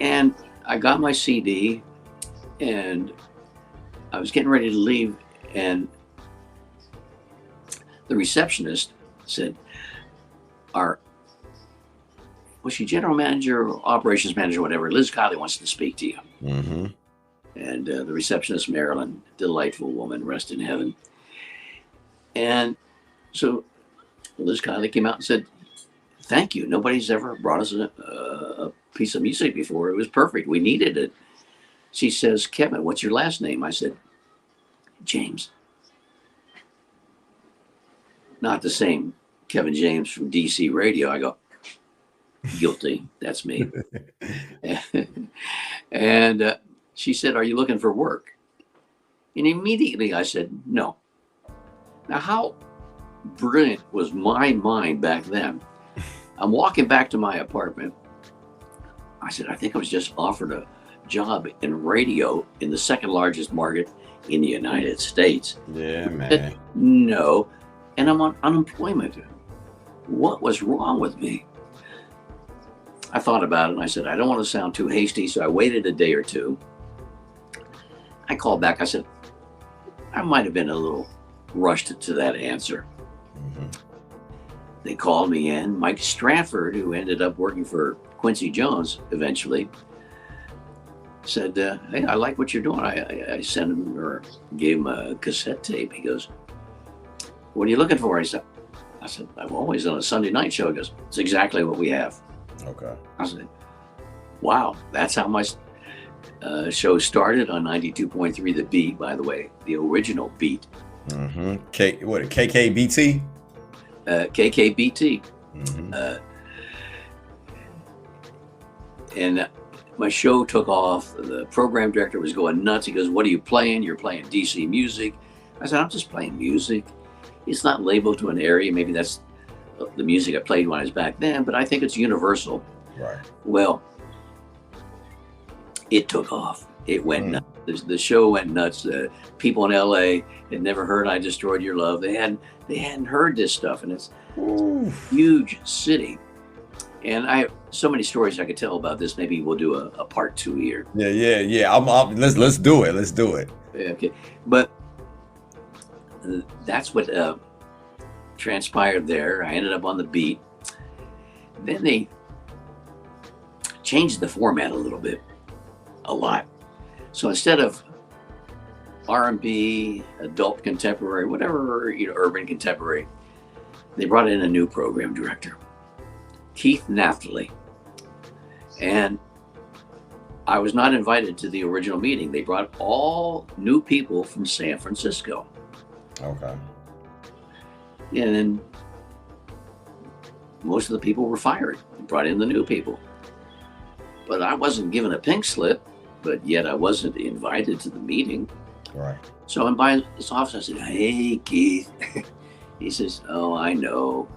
And I got my CD, and I was getting ready to leave, and the receptionist said, was she general manager or operations manager, whatever? Liz Kiley wants to speak to you. Mm-hmm. And the receptionist, Marilyn, delightful woman, rest in heaven. And so Liz Kiley came out and said, thank you. Nobody's ever brought us a piece of music before. It was perfect. We needed it. She says, Kevin, what's your last name? I said, James. Not the same Kevin James from DC radio. I go, guilty. That's me. And she said, are you looking for work? And immediately I said, no. Now, how brilliant was my mind back then? I'm walking back to my apartment. I said, I think I was just offered a job in radio in the second largest market in the United States. Yeah, man. Said, no. And I'm on unemployment. What was wrong with me? I thought about it and I said, I don't want to sound too hasty. So I waited a day or two. I called back. I said, I might have been a little rushed to that answer. Mm-hmm. They called me in. Mike Stratford, who ended up working for Quincy Jones eventually, said, hey, I like what you're doing. I sent him or gave him a cassette tape. He goes, what are you looking for? I said, I'm always on a Sunday night show. He goes, it's exactly what we have. Okay. I said, wow, that's how my show started on 92.3 The Beat, by the way, the original Beat. Mm-hmm. KKBT? KKBT. Mm-hmm. And my show took off. The program director was going nuts. He goes, what are you playing? You're playing DC music. I said, I'm just playing music. It's not labeled to an area. Maybe that's the music I played when I was back then, but I think it's universal. Right. Well, it took off. It went nuts. The show went nuts. People in LA had never heard I Destroyed Your Love. They hadn't heard this stuff, and it's a huge city. And I have so many stories I could tell about this. Maybe we'll do a part 2 here. Yeah. Let's do it. Let's do it. Okay, but that's what transpired there. I ended up on The Beat. Then they changed the format a little bit, a lot. So instead of R&B, adult contemporary, whatever, urban contemporary, they brought in a new program director. Keith Naftali. And I was not invited to the original meeting. They brought all new people from San Francisco. Okay. And then most of the people were fired. They brought in the new people. But I wasn't given a pink slip, but yet I wasn't invited to the meeting. Right. So I'm by his office. I said, "Hey, Keith." He says, "Oh, I know.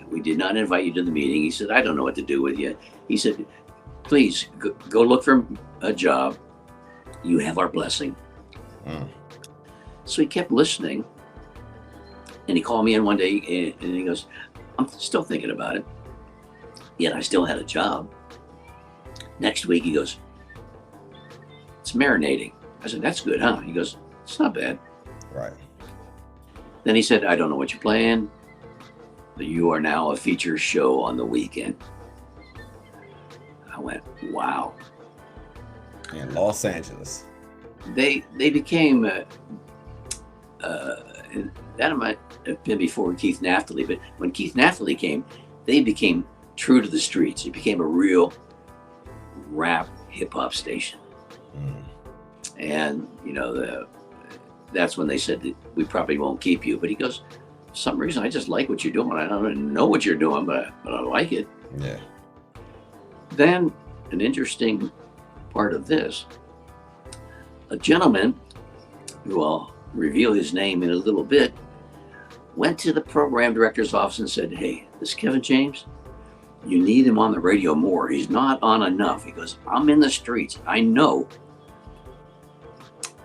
We did not invite you to the meeting." He said, "I don't know what to do with you." He said, "Please go look for a job. You have our blessing." Mm. So he kept listening. And he called me in one day and he goes, "I'm still thinking about it." Yet I still had a job. Next week he goes, "It's marinating." I said, "That's good, huh?" He goes, "It's not bad." Right. Then he said, "I don't know what you're playing, but you are now a feature show on the weekend." I went, wow. In Los Angeles. They became, that might have been before Keith Naftali, but when Keith Naftali came, they became true to the streets. It became a real rap hip hop station. Mm. And, you know, that's when they said that we probably won't keep you. But he goes, "For some reason, I just like what you're doing. I don't even know what you're doing, but I like it." Yeah. Then an interesting part of this, a gentleman who I'll reveal his name in a little bit, went to the program director's office and said, "Hey, this Kevin James, you need him on the radio more. He's not on enough." He goes, "I'm in the streets. I know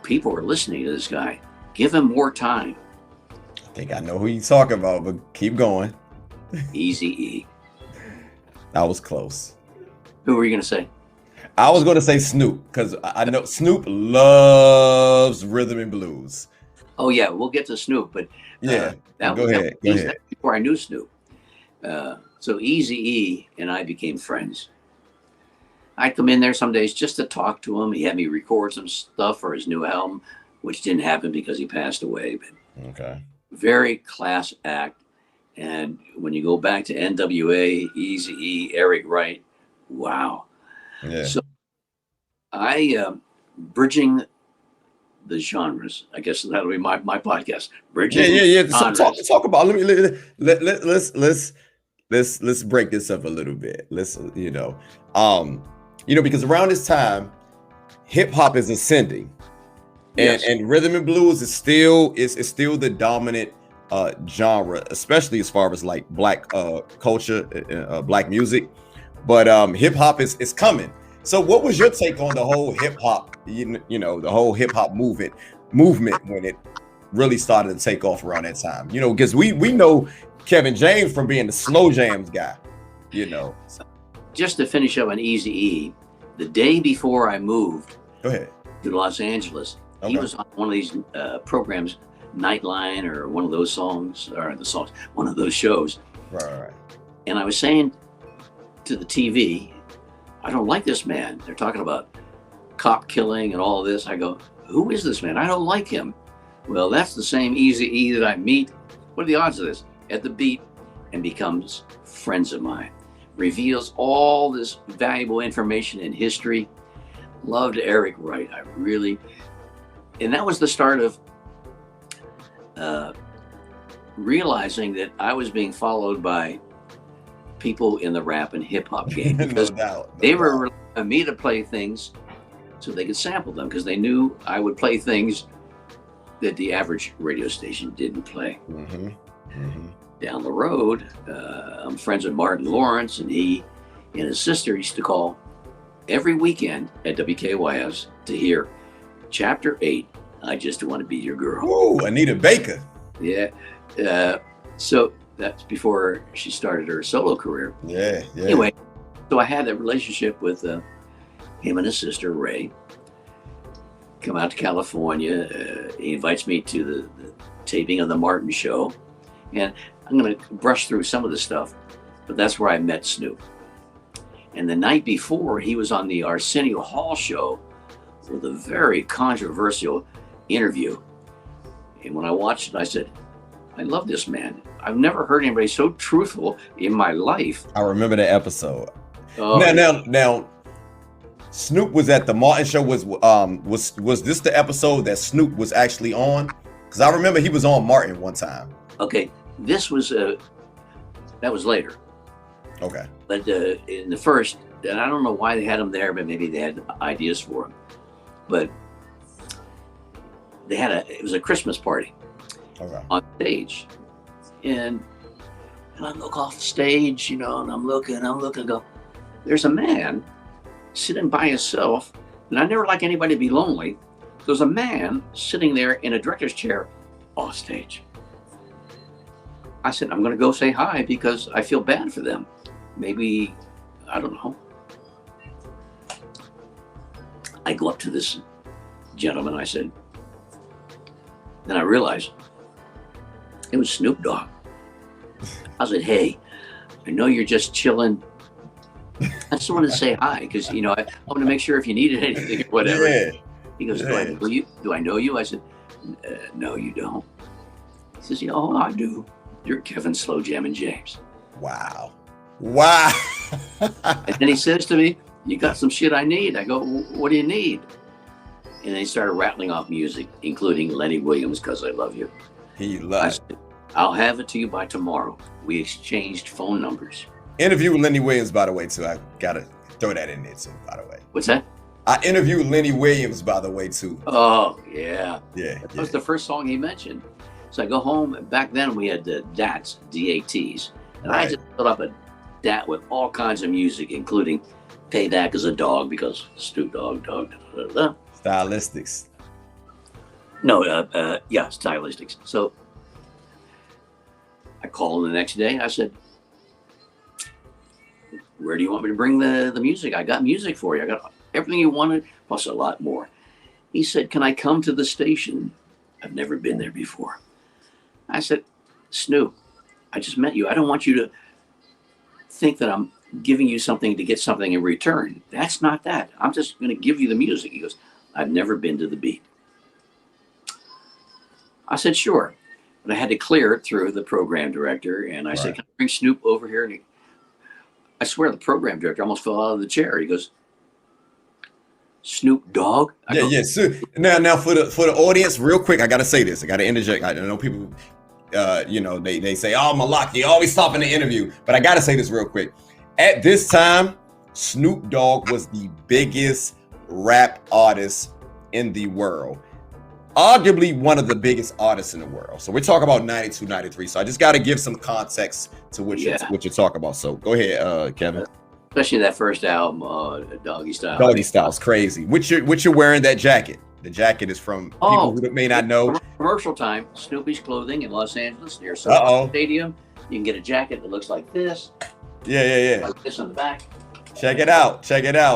people are listening to this guy. Give him more time." I think I know who you're talking about, but keep going. Eazy-E. That was close. Who were you going to say? I was going to say Snoop, because I know Snoop loves rhythm and blues. Oh, yeah, we'll get to Snoop, but Yeah, go ahead. Before I knew Snoop. So Eazy-E and I became friends. I'd come in there some days just to talk to him. He had me record some stuff for his new album, which didn't happen because he passed away. But Okay. very class act. And when you go back to NWA, Eazy-E, Eric Wright, wow. Yeah. So I, bridging the genres, I guess that'll be my podcast. Bridging Yeah. genres. Talk about. Let's break this up a little bit. Because around this time, hip hop is ascending, Yes. and rhythm and blues is still the dominant genre, especially as far as like black culture, black music. But hip hop is coming. So, what was your take on the whole hip hop? The whole hip hop movement when it really started to take off around that time. Because we know Kevin James from being the slow jams guy. Just to finish up on Eazy-E, the day before I moved Go ahead. to Los Angeles, he was on one of these programs, Nightline, or one of those one of those shows. Right. And I was saying to the TV, "I don't like this man. They're talking about cop killing and all this." I go, "Who is this man? I don't like him." Well, that's the same Eazy-E that I meet. What are the odds of this? At the beat, and becomes friends of mine. Reveals all this valuable information in history. Loved Eric Wright. And that was the start of realizing that I was being followed by people in the rap and hip hop game, because they were relying on me to play things so they could sample them, because they knew I would play things that the average radio station didn't play. Mm-hmm. Down the road, I'm friends with Martin Lawrence, and he and his sister used to call every weekend at WKYS to hear Chapter 8, "I Just Want to Be Your Girl." Oh, Anita Baker. Yeah. So that's before she started her solo career. Yeah. Anyway, so I had that relationship with him and his sister, Ray. Come out to California. He invites me to the taping of the Martin Show. And I'm going to brush through some of the stuff, but that's where I met Snoop. And the night before, he was on the Arsenio Hall show with a very controversial interview. And when I watched it, I said, "I love this man. I've never heard anybody so truthful in my life. I remember that episode. Oh, Now, Snoop was at the Martin show. Was this the episode that Snoop was actually on? Because I remember he was on Martin one time. okay. This was that was later. Okay. But in the first, and I don't know why they had him there, but maybe they had ideas for him. But it was a Christmas party on stage, and I look off the stage, and I'm looking, go, there's a man sitting by himself, and I never like anybody to be lonely. There's a man sitting there in a director's chair off stage. I said, I'm going to go say hi because I feel bad for them. Maybe, I don't know. I go up to this gentleman, I said, then I realized it was Snoop Dogg. I said, hey, I know you're just chilling. I just wanted to say hi because, I want to make sure if you needed anything or whatever. Yeah. He goes, do I know you? Do I know you? I said, no, you don't. He says, yeah, oh, I do. You're Kevin Slow Jammin James. Wow. And then he says to me, you got some shit I need. I go, what do you need? And then he started rattling off music, including Lenny Williams, Cause I Love You. He loves it. I'll have it to you by tomorrow. We exchanged phone numbers. Interview with Lenny Williams, by the way, too. I gotta throw that in there too, by the way. What's that? I interviewed Lenny Williams, by the way, too. Oh, yeah. Yeah. That was the first song he mentioned. So I go home, and back then we had the DATs, D-A-Ts. And I just put up a DAT with all kinds of music, including Payback as a Dog, because Snoop Dogg, Stylistics. No, yeah, Stylistics. So I called him the next day. I said, where do you want me to bring the music? I got music for you. I got everything you wanted, plus a lot more. He said, can I come to the station? I've never been there before. I said, Snoop, I just met you. I don't want you to think that I'm giving you something to get something in return. That's not that. I'm just going to give you the music. He goes, I've never been to the beat. I said, sure. But I had to clear it through the program director. And I said, can I bring Snoop over here? And I swear the program director almost fell out of the chair. He goes, Snoop Dogg? Yeah. So now for the audience, real quick, I got to say this. I got to interject. I know people, they say, oh, Malak, you always stop in the interview. But I got to say this real quick. At this time, Snoop Dogg was the biggest rap artist in the world. Arguably one of the biggest artists in the world. So we're talking about 92, 93. So I just got to give some context to what you're talking about. So go ahead, Kevin. Especially that first album, Doggy Style. Doggy Style's crazy. Which you're wearing that jacket. The jacket is from people who may not know. Commercial time, Snoopy's Clothing in Los Angeles near Softball Stadium. You can get a jacket that looks like this. Yeah. Like this on the back. Check it out.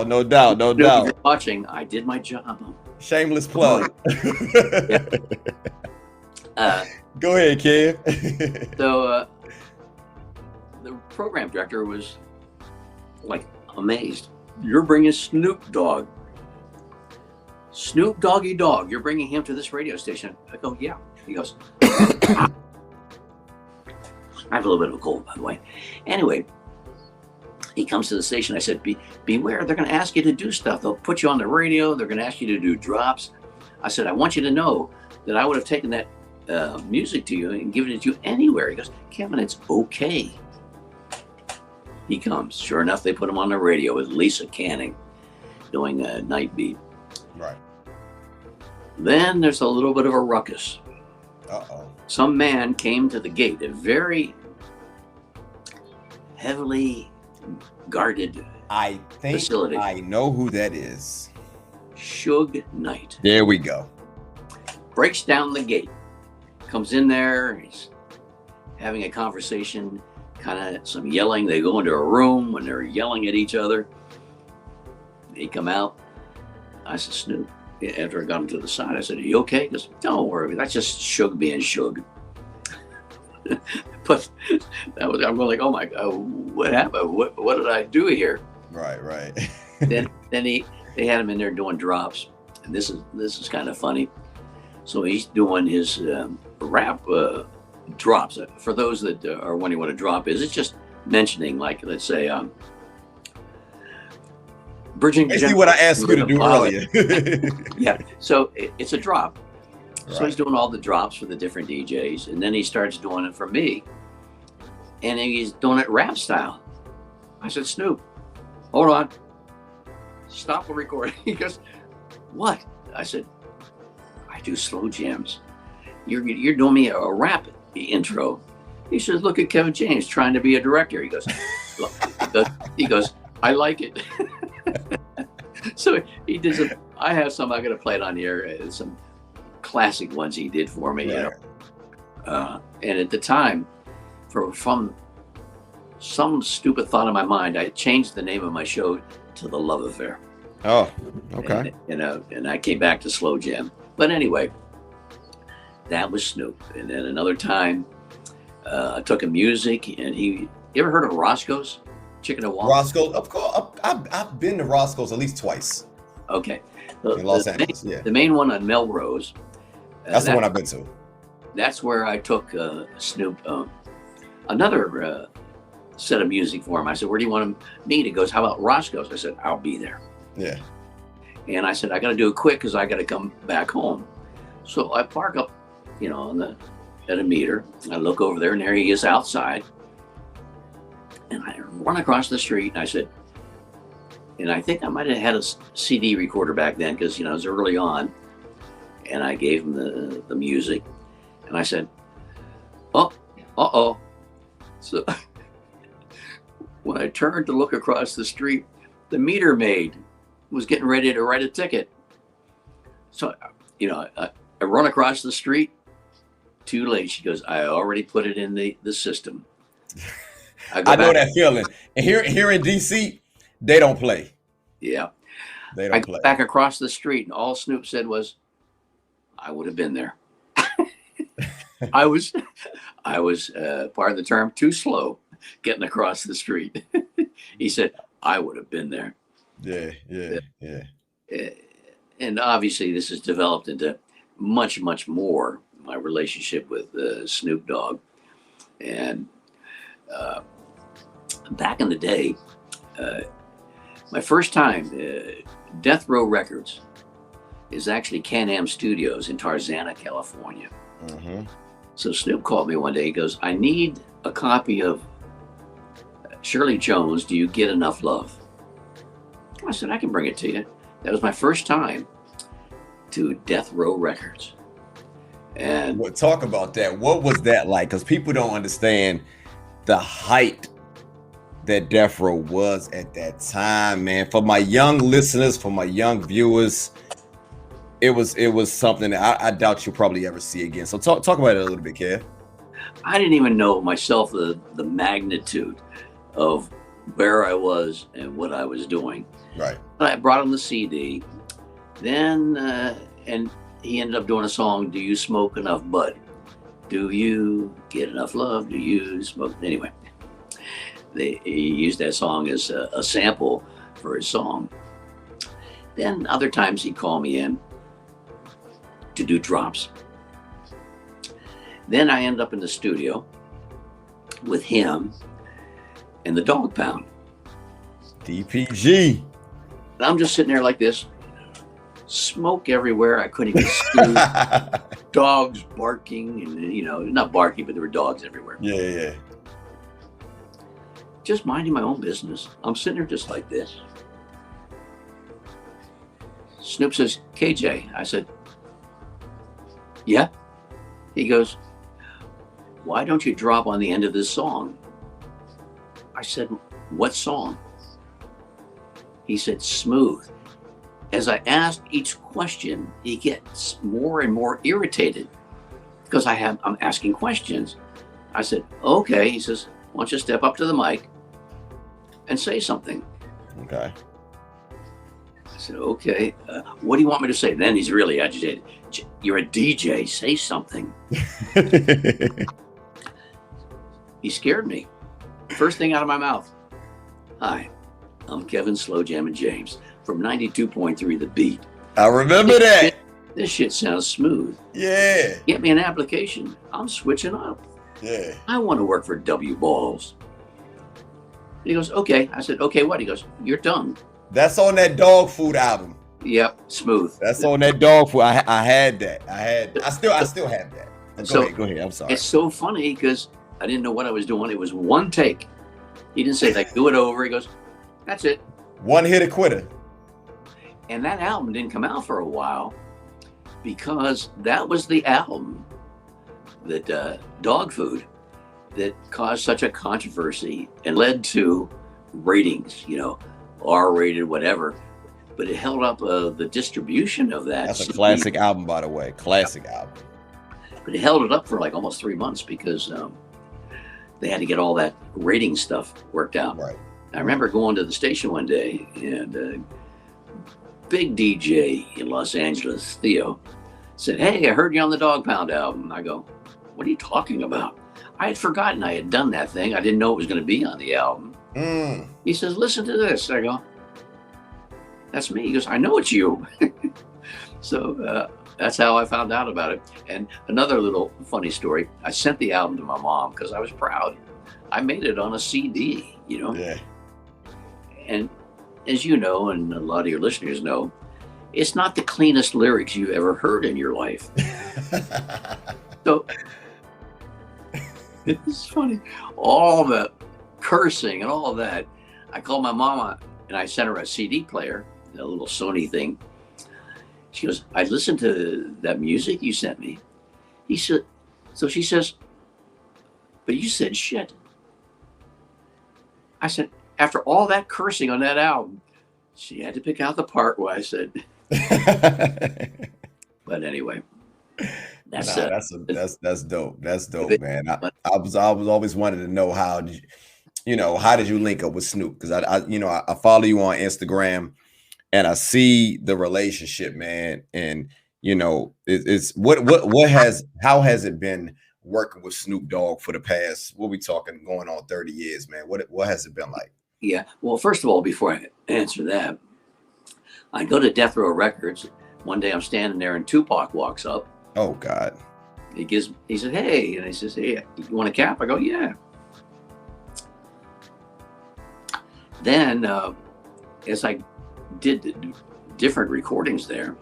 No doubt. If you're watching, I did my job. Shameless plug. Go ahead, kid. So the program director was like amazed. You're bringing Snoop Dogg. Snoop Doggy Dogg. You're bringing him to this radio station. I go, yeah. He goes, I have a little bit of a cold, by the way. Anyway, he comes to the station. I said, beware, they're going to ask you to do stuff. They'll put you on the radio. They're going to ask you to do drops. I said, I want you to know that I would have taken that music to you and given it to you anywhere. He goes, Kevin, it's okay. He comes. Sure enough, they put him on the radio with Lisa Canning doing a night beat. Right. Then there's a little bit of a ruckus. Uh-oh. Some man came to the gate, a very heavily guarded I think facility. I know who that is. Suge Knight. There we go. Breaks down the gate. Comes in there. He's having a conversation, kind of some yelling. They go into a room when they're yelling at each other. They come out. I said, Snoop, after I got him to the side, I said, are you okay? He goes, don't worry. That's just Suge being Suge. But I'm going like, oh my God, what happened? What did I do here? Right. then they had him in there doing drops, and this is kind of funny. So he's doing his rap drops. For those that are wondering what a drop is, it's just mentioning, like, let's say, bridging. Basically, what I asked you to do earlier. Yeah, so it's a drop. So Right. he's doing all the drops for the different DJs, and then he starts doing it for me, and he's doing it rap style. I said, Snoop, hold on, stop the recording. He goes, what? I said, I do slow jams. You're doing me a rap intro. He says, look at Kevin James trying to be a director. He goes, look, he goes, I like it. So he did some. I have some. I'm gonna play it on the air. Some classic ones he did for me. Right. And at the time, from some stupid thought in my mind, I changed the name of my show to The Love Affair. Oh, okay. And I came back to Slow Jam. But anyway, that was Snoop. And then another time, I took him music, and you ever heard of Roscoe's Chicken and Waffles? Roscoe, of course. I've been to Roscoe's at least twice. Okay. In Los Angeles, yeah. The main one on Melrose. That's the one I've been to. That's where I took Snoop another set of music for him. I said, where do you want him to meet? He goes, how about Roscoe's? I said, I'll be there. Yeah. And I said, I got to do it quick because I got to come back home. So I park up, at a meter. I look over there, and there he is outside. And I run across the street, and I said, and I think I might have had a CD recorder back then because, it was early on. And I gave him the music. And I said, oh, uh-oh. So when I turned to look across the street, the meter maid was getting ready to write a ticket. So, I run across the street. Too late. She goes, I already put it in the system. I know that feeling. And here in DC, they don't play. Yeah. They I don't go play. back across the street, and all Snoop said was, I would have been there. I was part of the term, too slow getting across the street. He said, I would have been there. Yeah. And obviously this has developed into much, much more my relationship with Snoop Dogg. And back in the day, my first time, Death Row Records is actually Can-Am Studios in Tarzana, California. Mm-hmm. So Snoop called me one day. He goes, I need a copy of Shirley Jones, Do You Get Enough Love? I said, I can bring it to you. That was my first time to Death Row Records. And Well, talk about that. What was that like? Because people don't understand the height that Death Row was at that time, man. For my young listeners, for my young viewers, it was something that I doubt you'll probably ever see again. So talk about it a little bit, Kev. I didn't even know myself the magnitude of where I was and what I was doing. Right. But I brought him the CD. Then, and he ended up doing a song, Do You Smoke Enough Bud? Do you get enough love? Do you smoke? Anyway, he used that song as a sample for his song. Then other times he'd call me in to do drops. Then I ended up in the studio with him and the Dog Pound. DPG. And I'm just sitting there like this, smoke everywhere. I couldn't even sleep. Dogs barking, and not barking, but there were dogs everywhere. Yeah. Just minding my own business. I'm sitting there just like this. Snoop says, KJ. I said, yeah. He goes, why don't you drop on the end of this song? I said, what song? He said, Smooth. As I asked each question, he gets more and more irritated because I'm asking questions. I said, okay. He says, why don't you step up to the mic and say something? Okay. I said, okay. What do you want me to say? Then he's really agitated. You're a DJ. Say something. He scared me. First thing out of my mouth. Hi, I'm Kevin Slow Jammin James from 92.3 The Beat. I remember that. This shit sounds smooth. Yeah. Get me an application. I'm switching up. Yeah. I want to work for W Balls. He goes, okay. I said, okay, what? He goes, you're done. That's on that dog food album. Yep, smooth. That's on that dog food. I had that. I still have that. Go ahead. I'm sorry. It's so funny because I didn't know what I was doing. It was one take. He didn't say like do it over. He goes, that's it. One hit quitter. And that album didn't come out for a while because that was the album that dog food that caused such a controversy and led to ratings, R-rated, whatever. But it held up the distribution of that. That's a classic album, by the way. Classic album. But it held it up for like almost 3 months because they had to get all that rating stuff worked out. Right. I remember going to the station one day and big DJ in Los Angeles, Theo, said, hey, I heard you on the Dog Pound album. I go, what are you talking about? I had forgotten I had done that thing. I didn't know it was going to be on the album. He says, listen to this. I go, that's me. He goes, I know it's you. So that's how I found out about it. And another little funny story, I sent the album to my mom because I was proud. I made it on a CD, Yeah. And as you know, and a lot of your listeners know, it's not the cleanest lyrics you ever heard in your life. So it's funny. All the cursing and all of that. I called my mama and I sent her a CD player, a little Sony thing. She goes, I listened to that music you sent me. He said, so she says, but you said shit. I said, after all that cursing on that album, she had to pick out the part where I said, but anyway, that's dope. That's dope, man. I was always wanted to know how did you link up with Snoop? Because I follow you on Instagram and I see the relationship, man. And it's how has it been working with Snoop Dogg for the past, what we talking, going on 30 years, man? What has it been like? Yeah. Well, first of all, before I answer that, I go to Death Row Records. One day I'm standing there and Tupac walks up. Oh God. He said, hey, and he says, hey, you want a cap? I go, yeah. Then as I did the different recordings there,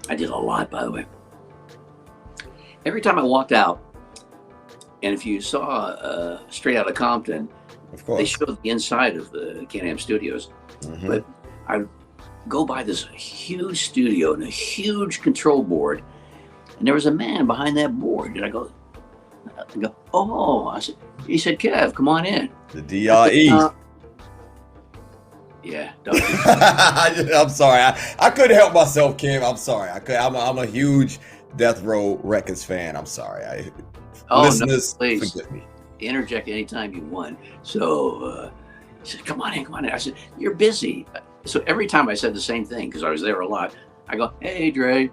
I did a lot, by the way. Every time I walked out, and if you saw Straight Outta Compton, of course, they showed the inside of the Can-Am Studios. Mm-hmm. But I go by this huge studio and a huge control board, and there was a man behind that board. And I go, oh, he said, Kev, come on in. The DRE. Yeah. I'm sorry. I couldn't help myself, Kim. I'm sorry. I'm a huge Death Row Records fan. I'm sorry. Listeners, no, please forgive me. Interject anytime you want. So he said, come on in. I said, you're busy. So every time I said the same thing, because I was there a lot, I go, hey, Dre.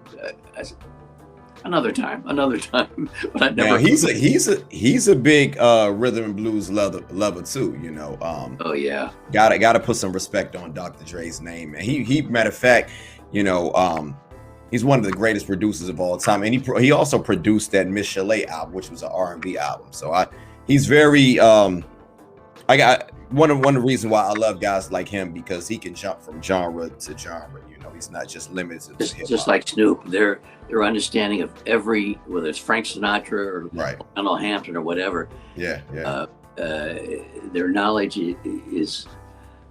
I said, another time. But I never. Now, he's a big rhythm and blues lover too. Oh yeah. Gotta put some respect on Dr. Dre's name, man. He matter of fact, he's one of the greatest producers of all time, and he also produced that Miss Chalet album, which was an R&B album. So he's very I got one of the reasons why I love guys like him, because he can jump from genre to genre. He's not just limited to hip-hop. Just like Snoop, their understanding of whether it's Frank Sinatra or Lionel Hampton or whatever. Yeah. Their knowledge is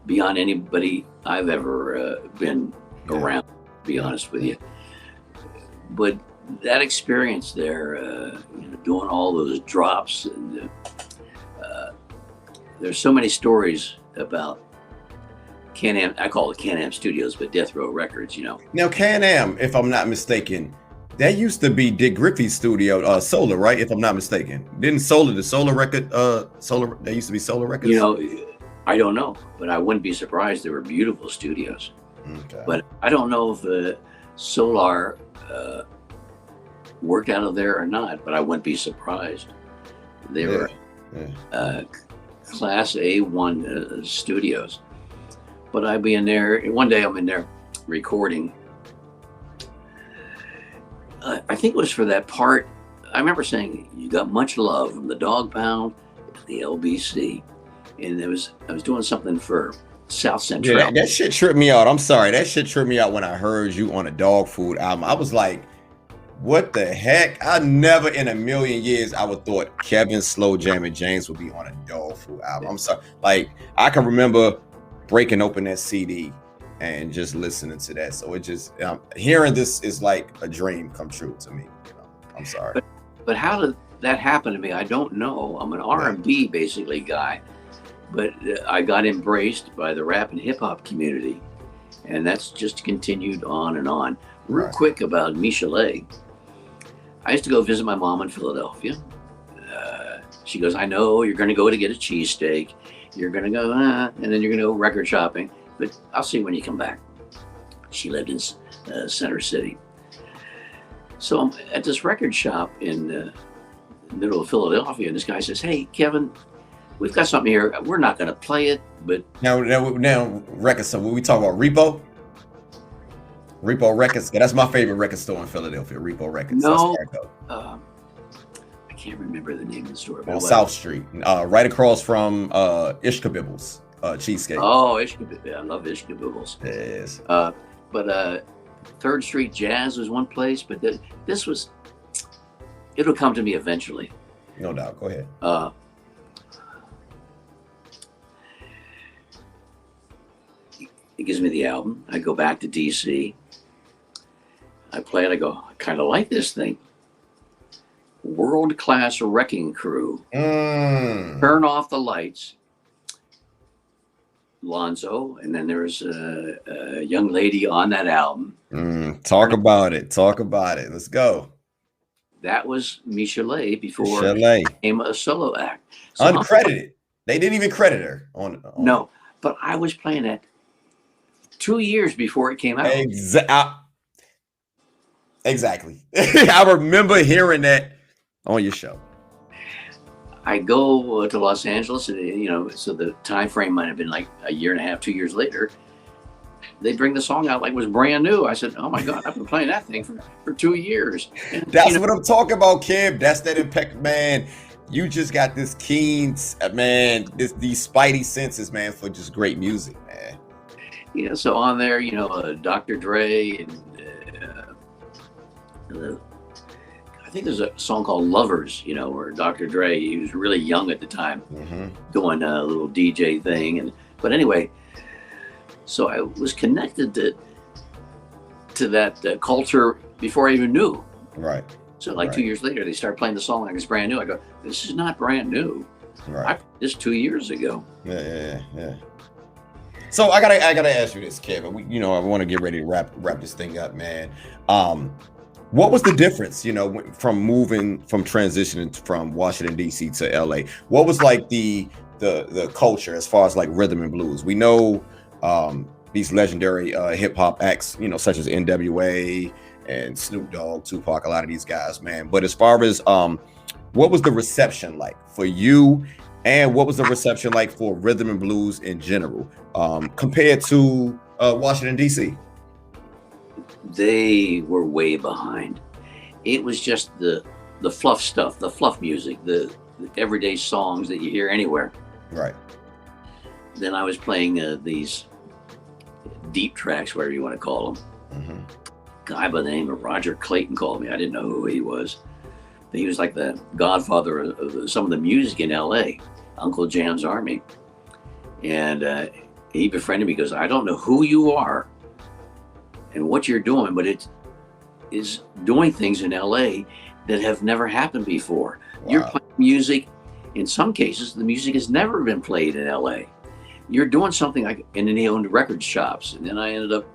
beyond anybody I've ever been around, to be honest with you. But that experience there, doing all those drops, and there's so many stories about Can-Am. I call it Can-Am Studios, but Death Row Records, Now, Can-Am, if I'm not mistaken, that used to be Dick Griffey's studio, Solar, right? If I'm not mistaken. Didn't Solar record, that used to be Solar Records? I don't know, but I wouldn't be surprised. There were beautiful studios. Okay. But I don't know if Solar worked out of there or not, but I wouldn't be surprised. They were Class A1 studios. But I'd be in there. One day I'm in there recording. I think it was for that part. remember saying, "You got much love from the Dog Pound, the LBC," and I was doing something for South Yeah, Central. that shit tripped me out. I'm sorry. That shit tripped me out when I heard you on a dog food album. I was like, what the heck? I never in a million years I would thought Kevin Slow Jammin James would be on a dog food album. I'm sorry. Like, I can remember breaking open that CD and just listening to that. So it just hearing this is like a dream come true to me. You know, I'm sorry. But how did that happen to me? I don't know. I'm an R&B basically guy, but I got embraced by the rap and hip hop community, and that's just continued on and on. Real quick about Michelet. I used to go visit my mom in Philadelphia. She goes, "I know you're going to go to get a cheesesteak. You're going to go, and then you're going to go record shopping, but I'll see when you come back." She lived in Center City. So I'm at this record shop in the middle of Philadelphia, and this guy says, "Hey, Kevin, we've got something here. We're not going to play it, but..." Now records. So when we talk about Repo Records, that's my favorite record store in Philadelphia. Repo Records. No, I can't remember the name of the store. On South Street, right across from Ishkabibbles cheesecake. Oh, Ishkabibbles! I love Ishkabibbles. Yes. But 3rd Street Jazz was one place, but this was. It'll come to me eventually. No doubt. Go ahead. He gives me the album. I go back to DC. I play it. I go, "I kind of like this thing. World Class Wrecking Crew. Turn Off the Lights." Lonzo, and then there's a young lady on that album. Talk about it. Let's go. That was Michelet before she became a solo act. So uncredited. They didn't even credit her on. No, but I was playing it 2 years before it came out. Exactly. I remember hearing that on your show. I go to Los Angeles, and so the time frame might have been like a year and a half, 2 years later. They bring the song out like it was brand new. I said, "Oh my God, I've been playing that thing for 2 years." And, that's what I'm talking about, Kib. That's that impact, man. You just got this keen, man, these spidey senses, man, for just great music, man. Yeah, so on there, Dr. Dre, and I think there's a song called Lovers, where Dr. Dre, he was really young at the time, doing a little DJ thing. But anyway, so I was connected to that culture before I even knew. Right. So 2 years later, they start playing the song like it's brand new. I go, "This is not brand new. Right. I played this 2 years ago." Yeah. So I gotta ask you this, Kevin. I want to get ready to wrap this thing up, man. What was the difference, from transitioning from Washington D.C. to L.A.? What was like the culture as far as like rhythm and blues? We know these legendary hip hop acts, such as N.W.A. and Snoop Dogg, Tupac, a lot of these guys, man. But as far as what was the reception like for you, and what was the reception like for rhythm and blues in general, compared to Washington D.C.? They were way behind. It was just the fluff stuff, the fluff music, the everyday songs that you hear anywhere. Right. Then I was playing these deep tracks, whatever you want to call them. Guy by the name of Roger Clayton called me. I didn't know who he was. But he was like the godfather of some of the music in LA, Uncle Jam's Army. And he befriended me. He goes, "I don't know who you are and what you're doing, but it is doing things in LA that have never happened before." Wow. You're playing music. In some cases, the music has never been played in LA. You're doing something like, and then he owned record shops. And then I ended up,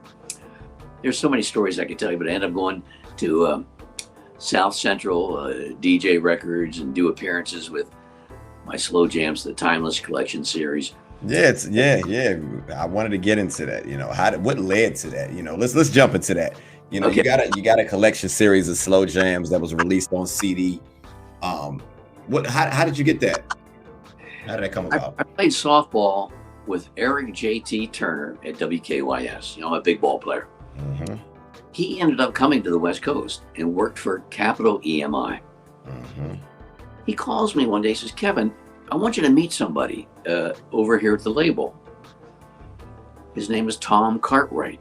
there's so many stories I could tell you, but I ended up going to South Central DJ Records and do appearances with my Slow Jams, the Timeless Collection series. Yeah. I wanted to get into that. What led to that? Let's jump into that. Okay. You got a collection series of Slow Jams that was released on CD. How did you get that? How did that come about? I played softball with Eric J.T. Turner at WKYS. I'm a big ball player. He ended up coming to the West Coast and worked for Capital EMI. Mm-hmm. He calls me one day, says, Kevin, I want you to meet somebody over here at the label. His name is Tom Cartwright.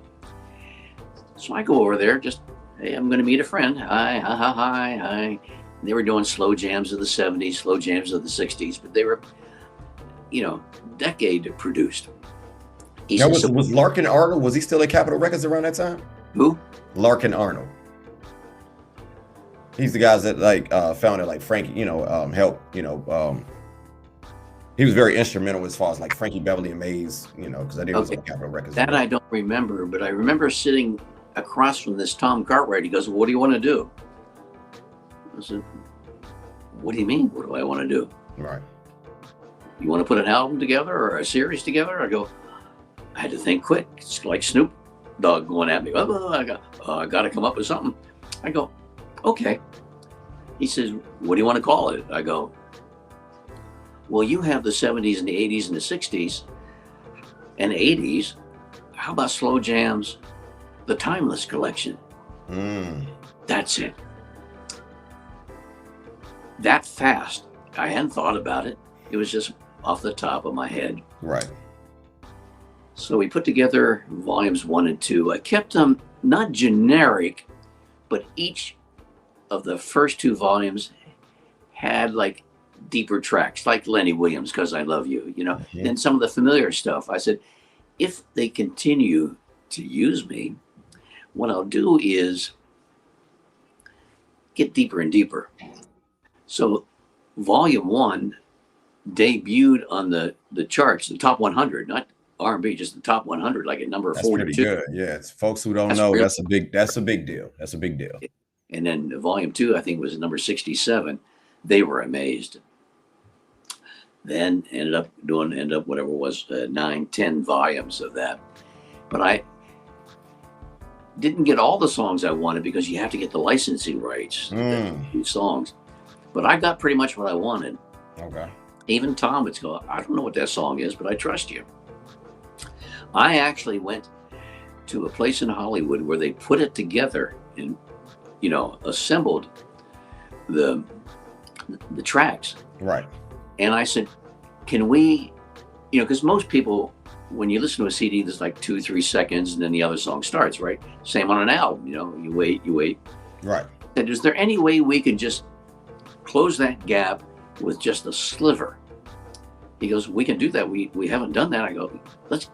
So I go over there, just, hey, I'm going to meet a friend. Hi, hi, hi, hi, hi. They were doing slow jams of the 70s, slow jams of the 60s, but they were, decade produced. He Now, says, was Larkin Arnold, was he still at Capitol Records around that time? who? Larkin Arnold. He's the guys that founded like Frankie, helped, he was very instrumental as far as like Frankie Beverly and Maze, because I did was on Capitol Records. That I don't remember, but I remember sitting across from this Tom Cartwright. He goes, what do you want to do? I said, what do you mean? What do I want to do? Right. You want to put an album together or a series together? I go, I had to think quick. It's like Snoop Dogg going at me. I got to come up with something. I go, okay. He says, what do you want to call it? I go, well, you have the 70s and the 80s and the 60s and 80s. How about Slow Jams, the Timeless Collection? That's it. That fast. I hadn't thought about it. It was just off the top of my head. Right. So we put together volumes 1 and 2. I kept them not generic, but each of the first 2 volumes had like deeper tracks, like Lenny Williams, Cause I Love You, Mm-hmm. Then some of the familiar stuff. I said, if they continue to use me, what I'll do is get deeper and deeper. So volume 1 debuted on the charts, the top 100, not R&B, just the top 100, like at number 42. Pretty good. Yeah, it's folks who don't know. Really, that's a big deal. That's a big deal. And then volume 2, I think, was number 67. They were amazed. Then ended up whatever it was, 9, 10 volumes of that. But I didn't get all the songs I wanted because you have to get the licensing rights to these songs. But I got pretty much what I wanted. Okay. Even Tom would go, I don't know what that song is, but I trust you. I actually went to a place in Hollywood where they put it together and, assembled the tracks. Right. And I said, can we, because most people, when you listen to a CD, there's like 2-3 seconds and then the other song starts, right? Same on an album, you wait. Right. I said, is there any way we could just close that gap with just a sliver? He goes, we can do that. We haven't done that. I go,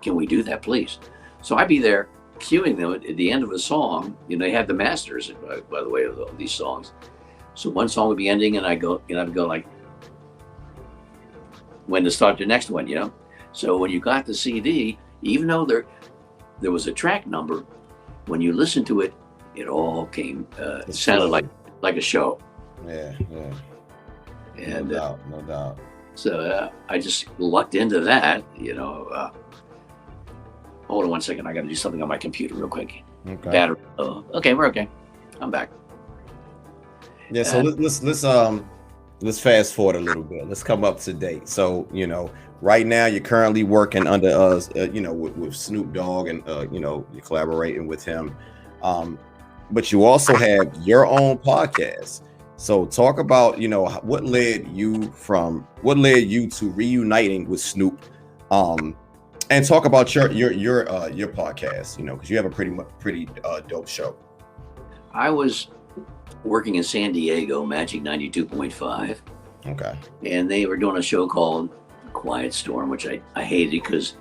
can we do that, please? So I'd be there cueing them at the end of a song. They had the masters, by the way, of these songs. So one song would be ending and I'd go like, when to start the next one, So when you got the CD, even though there was a track number, when you listen to it, it all came, it sounded like a show. Yeah. And no doubt. So I just lucked into that, hold on one second. I got to do something on my computer real quick. Okay. Battery. Oh, okay, we're okay. I'm back. Yeah. So let's fast forward a little bit. Let's come up to date. So right now you're currently working under us, with Snoop Dogg, and you're collaborating with him. But you also have your own podcast. So talk about, what led you to reuniting with Snoop, and talk about your podcast, because you have a pretty dope show. I was working in San Diego, Magic 92.5. Okay. And they were doing a show called Quiet Storm, which I hated because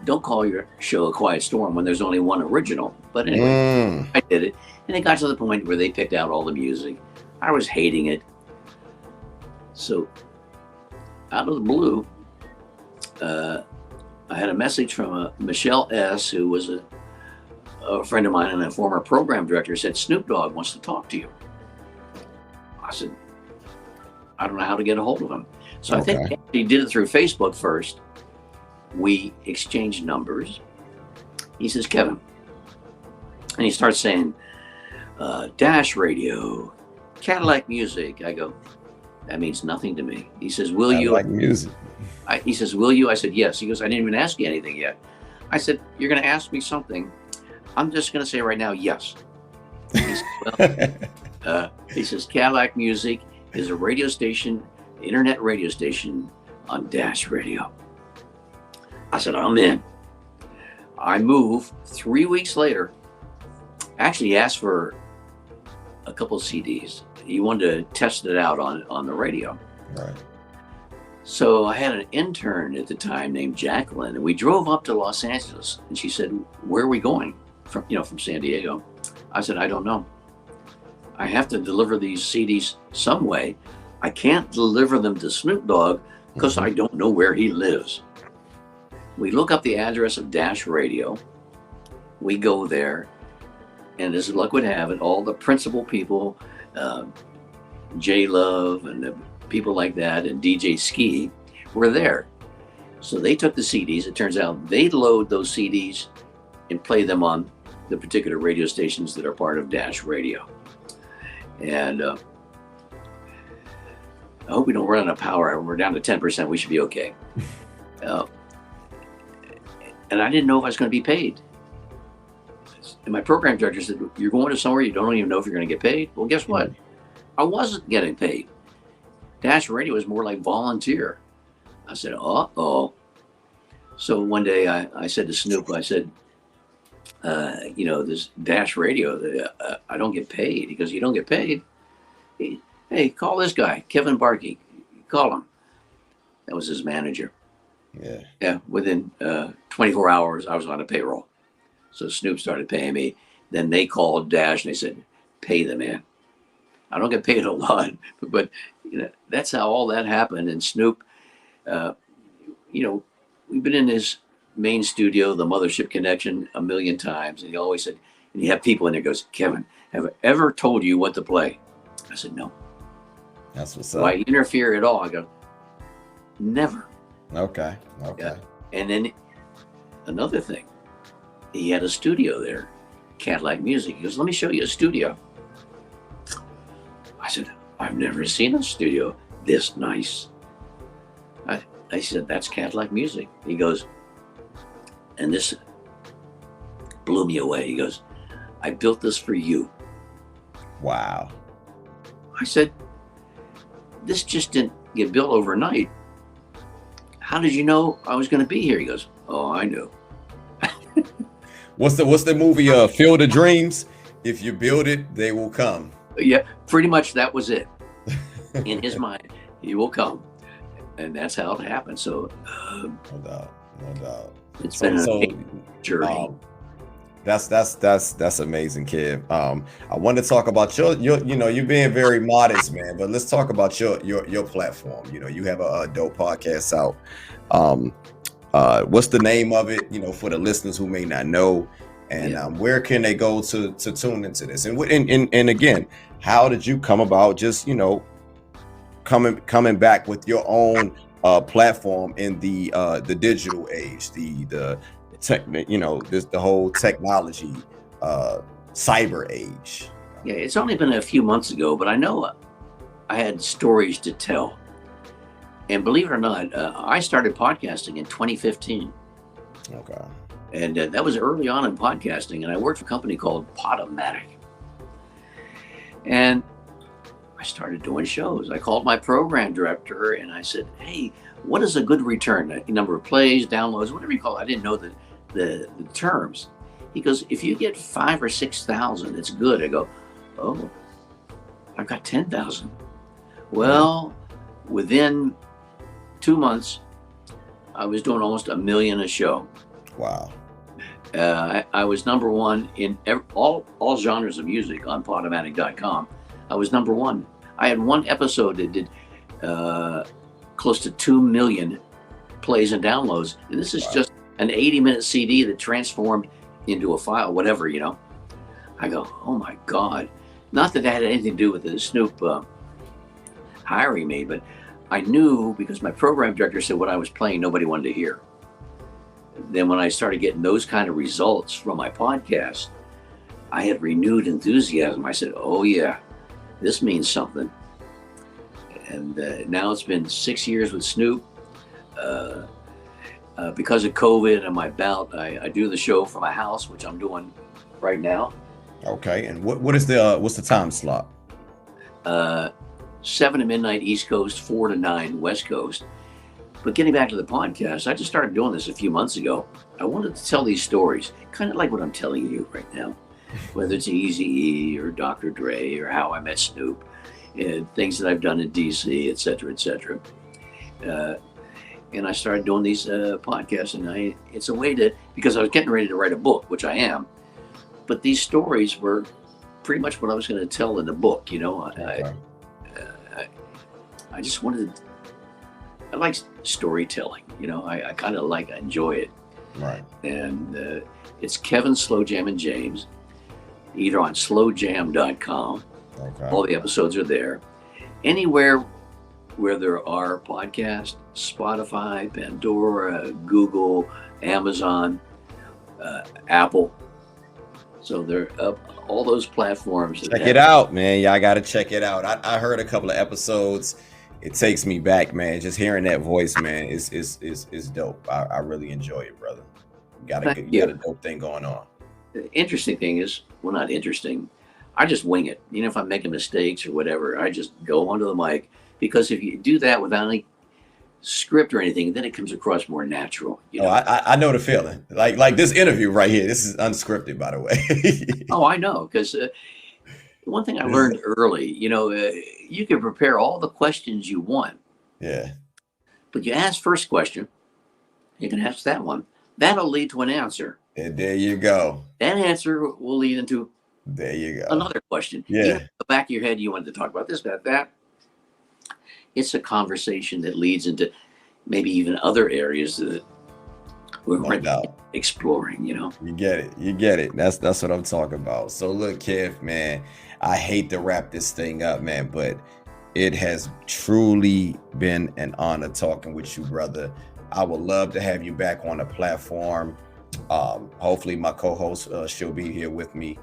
don't call your show a Quiet Storm when there's only one original. But anyway, I did it. And it got to the point where they picked out all the music. I was hating it. So out of the blue, I had a message from Michelle S., who was a friend of mine and a former program director, said, Snoop Dogg wants to talk to you. I said, I don't know how to get a hold of him. So I think he did it through Facebook first. We exchanged numbers. He says, Kevin. And he starts saying, Dash Radio, Cadillac Music. I go, that means nothing to me. He says, will you? Like music. He says, will you? I said, yes. He goes, I didn't even ask you anything yet. I said, you're going to ask me something. I'm just going to say right now, yes. He says, well, he says, Cadillac Music. There's a radio station, internet radio station on Dash Radio. I said, I'm in. I move 3 weeks later. Actually, he asked for a couple of CDs. He wanted to test it out on the radio. Right. So I had an intern at the time named Jacqueline, and we drove up to Los Angeles. And she said, "Where are we going?" From San Diego. I said, "I don't know. I have to deliver these CDs some way. I can't deliver them to Snoop Dogg because I don't know where he lives." We look up the address of Dash Radio. We go there, and as luck would have it, all the principal people, J Love and the people like that, and DJ Ski were there. So they took the CDs. It turns out they load those CDs and play them on the particular radio stations that are part of Dash Radio. And I hope we don't run out of power. We're down to 10%. We should be okay. And I didn't know if I was going to be paid. And my program director said, "You're going to somewhere you don't even know if you're going to get paid." Well, guess what? I wasn't getting paid. Dash Radio was more like volunteer. I said, uh-oh. So one day I said to Snoop, I said, this Dash Radio, I don't get paid. He goes, "You don't get paid? Hey, call this guy, Kevin Barkey. Call him." That was his manager. Yeah. Within 24 hours, I was on a payroll. So Snoop started paying me. Then they called Dash and they said, "Pay the man." I don't get paid a lot, but that's how all that happened. And Snoop, we've been in his main studio, the Mothership Connection, a million times. And he always said, and you have people in there goes, "Kevin, have I ever told you what to play?" I said, "No." That's what's Do up. I interfere at all? I go, "Never." Okay. Yeah. And then another thing, he had a studio there, Cadillac Music. He goes, "Let me show you a studio." I said, "I've never seen a studio this nice." I said, "That's Cadillac Music." He goes, and this blew me away. He goes, "I built this for you." Wow. I said, "This just didn't get built overnight. How did you know I was going to be here?" He goes, "Oh, I knew." What's the movie Field of Dreams? If you build it, they will come. Yeah, pretty much that was it. In his mind, he will come. And that's how it happened. So No doubt. it's been a journey. That's amazing, kid. I want to talk about your you being very modest, man, but let's talk about your platform. You have a dope podcast out. What's the name of it, for the listeners who may not know, and where can they go to tune into this? And again, how did you come about just coming back with your own platform in the digital age, the whole technology cyber age? Yeah, it's only been a few months ago, but I know I had stories to tell. And believe it or not, I started podcasting in 2015. Okay. And that was early on in podcasting. And I worked for a company called Podomatic. And I started doing shows. I called my program director and I said, "Hey, what is a good return? A number of plays, downloads, whatever you call it." I didn't know the terms. He goes, "If you get 5,000 or 6,000, it's good." I go, "Oh, I've got 10,000. Well, within 2 months, I was doing almost $1 million a show. Wow. I was number one in all genres of music on Podomatic.com. I was number one. I had one episode that did close to 2 million plays and downloads. And this is just an 80-minute CD that transformed into a file, whatever, I go, "Oh my God." Not that that had anything to do with the Snoop hiring me, but I knew because my program director said what I was playing, nobody wanted to hear. Then when I started getting those kind of results from my podcast, I had renewed enthusiasm. I said, "Oh yeah, this means something." And now it's been 6 years with Snoop. Because of COVID and my bout, I do the show from my house, which I'm doing right now. Okay. And what's the time slot? 7 to midnight East Coast, 4 to 9 West Coast. But getting back to the podcast, I just started doing this a few months ago. I wanted to tell these stories, kind of like what I'm telling you right now, whether it's Eazy-E or Dr. Dre or how I met Snoop, and things that I've done in DC, et cetera, et cetera. And I started doing these podcasts, and it's a way to, because I was getting ready to write a book, which I am, but these stories were pretty much what I was going to tell in the book. You know, I just wanted, I like storytelling, you know, I enjoy it. Right. And it's Kevin Slow Jammin James, either on slowjam.com. Okay. All the episodes are there. Anywhere where there are podcasts, Spotify, Pandora, Google, Amazon, Apple. So they're up all those platforms. Check it out, man. Y'all got to check it out. I heard a couple of episodes. It takes me back, man. Just hearing that voice, man, is dope. I really enjoy it, brother. You got a dope thing going on. The interesting thing is, well, not interesting. I just wing it. You know, if I'm making mistakes or whatever, I just go onto the mic, because if you do that without any script or anything, then it comes across more natural. You know? I know the feeling. Like this interview right here. This is unscripted, by the way. Oh, I know, because one thing I learned early, you know, you can prepare all the questions you want. Yeah. But you ask first question, you can ask that one. That'll lead to an answer. And there you go. That answer will lead into another question. Yeah. In the back of your head, you wanted to talk about this, about that. It's a conversation that leads into maybe even other areas that we're exploring, you know. You get it. That's what I'm talking about. So look, Kev, man, I hate to wrap this thing up, man, but it has truly been an honor talking with you, brother. I would love to have you back on the platform. Hopefully my co-host, she'll be here with me.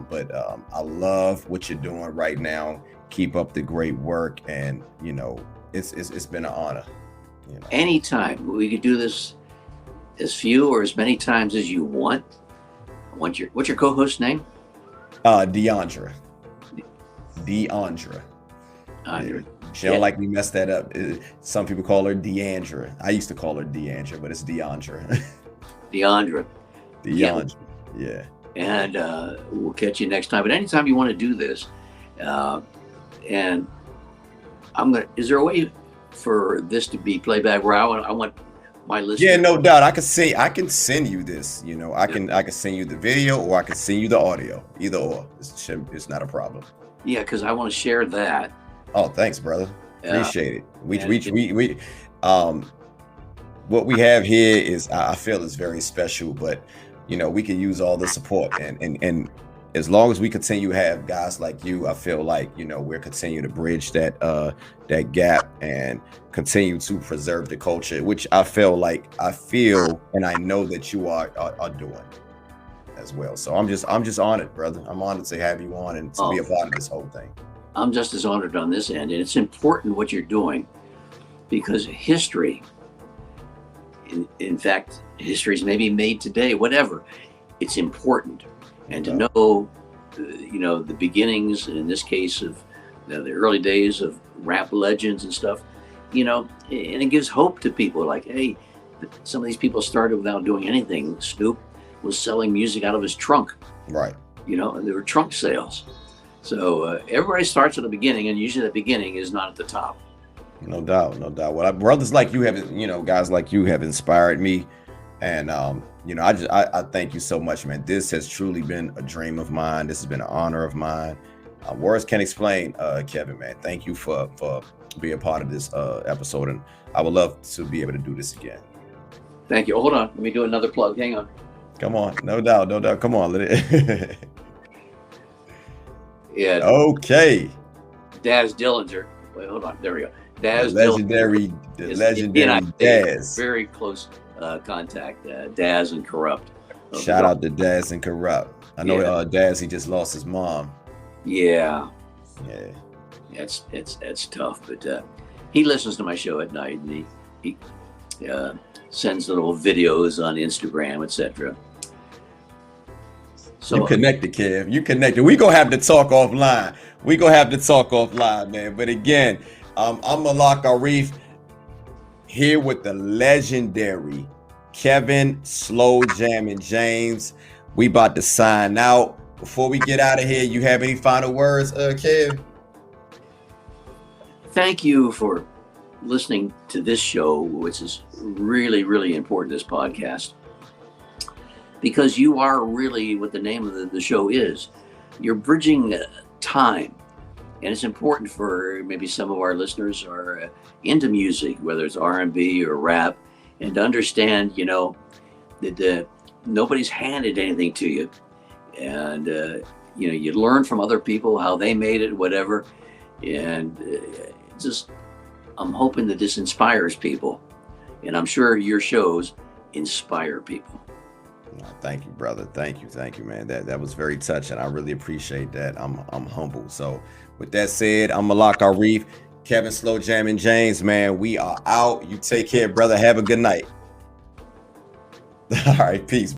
But I love what you're doing right now. Keep up the great work, and you know, it's been an honor. You know, anytime we could do this, as few or as many times as you want. What's your co-host name? Deandra. Andre. She don't like me mess that up. Some people call her Deandra. I used to call her Deandra, but it's Deandra. Deandra. Yeah. And we'll catch you next time. But anytime you want to do this, and is there a way for this to be playback where I want my listeners? Yeah, no doubt. I can send you this. You know, I can send you the video, or I can send you the audio. Either or, it's not a problem. Yeah, because I want to share that. Oh, thanks, brother. Appreciate it. We what we have here is, I feel, is very special, but you know, we can use all the support, and as long as we continue to have guys like you, I feel like, you know, we're continuing to bridge that gap and continue to preserve the culture, which I feel and I know that you are doing as well. So I'm just honored, brother. I'm honored to have you on and to be a part of this whole thing. I'm just as honored on this end, and it's important what you're doing, because history, in fact, history is maybe made today, whatever. It's important. And to know, you know, the beginnings, in this case, of the early days of rap legends and stuff, you know, and it gives hope to people. Like, hey, some of these people started without doing anything. Snoop was selling music out of his trunk. Right. You know, and there were trunk sales. So everybody starts at the beginning, and usually the beginning is not at the top. No doubt. Well, brothers like you have, you know, guys like you have inspired me. And, you know, I thank you so much, man. This has truly been a dream of mine. This has been an honor of mine. Words can't explain, Kevin, man. Thank you for being a part of this episode. And I would love to be able to do this again. Thank you. Hold on. Let me do another plug. Hang on. Come on. No doubt. Come on. Let it. Yeah. Okay. Daz Dillinger. Wait, hold on. There we go. Daz legendary Daz. Very close contact. Daz and Corrupt. Shout out to Daz and Corrupt. I know Daz, he just lost his mom. Yeah. It's tough, but he listens to my show at night, and he sends little videos on Instagram, etc. You So connected, Kev. You connected. We gonna have to talk offline. We gonna have to talk offline, man. But again, I'm Malak Arif here with the legendary Kevin Slow Jammin James. We about to sign out. Before we get out of here, you have any final words, Kev? thank you for listening to this show, which is really, really important, this podcast, because you are really what the name of the show is. You're bridging time. And it's important for maybe some of our listeners are into music, whether it's R&B or rap, and to understand, that nobody's handed anything to you. And, you learn from other people how they made it, whatever. And I'm hoping that this inspires people. And I'm sure your shows inspire people. Thank you, brother. Thank you, man. That was very touching. I really appreciate that. I'm humble. So with that said, I'm Malak Arif, Kevin Slow Jammin James, man. We are out. You take care, brother. Have a good night. All right, peace.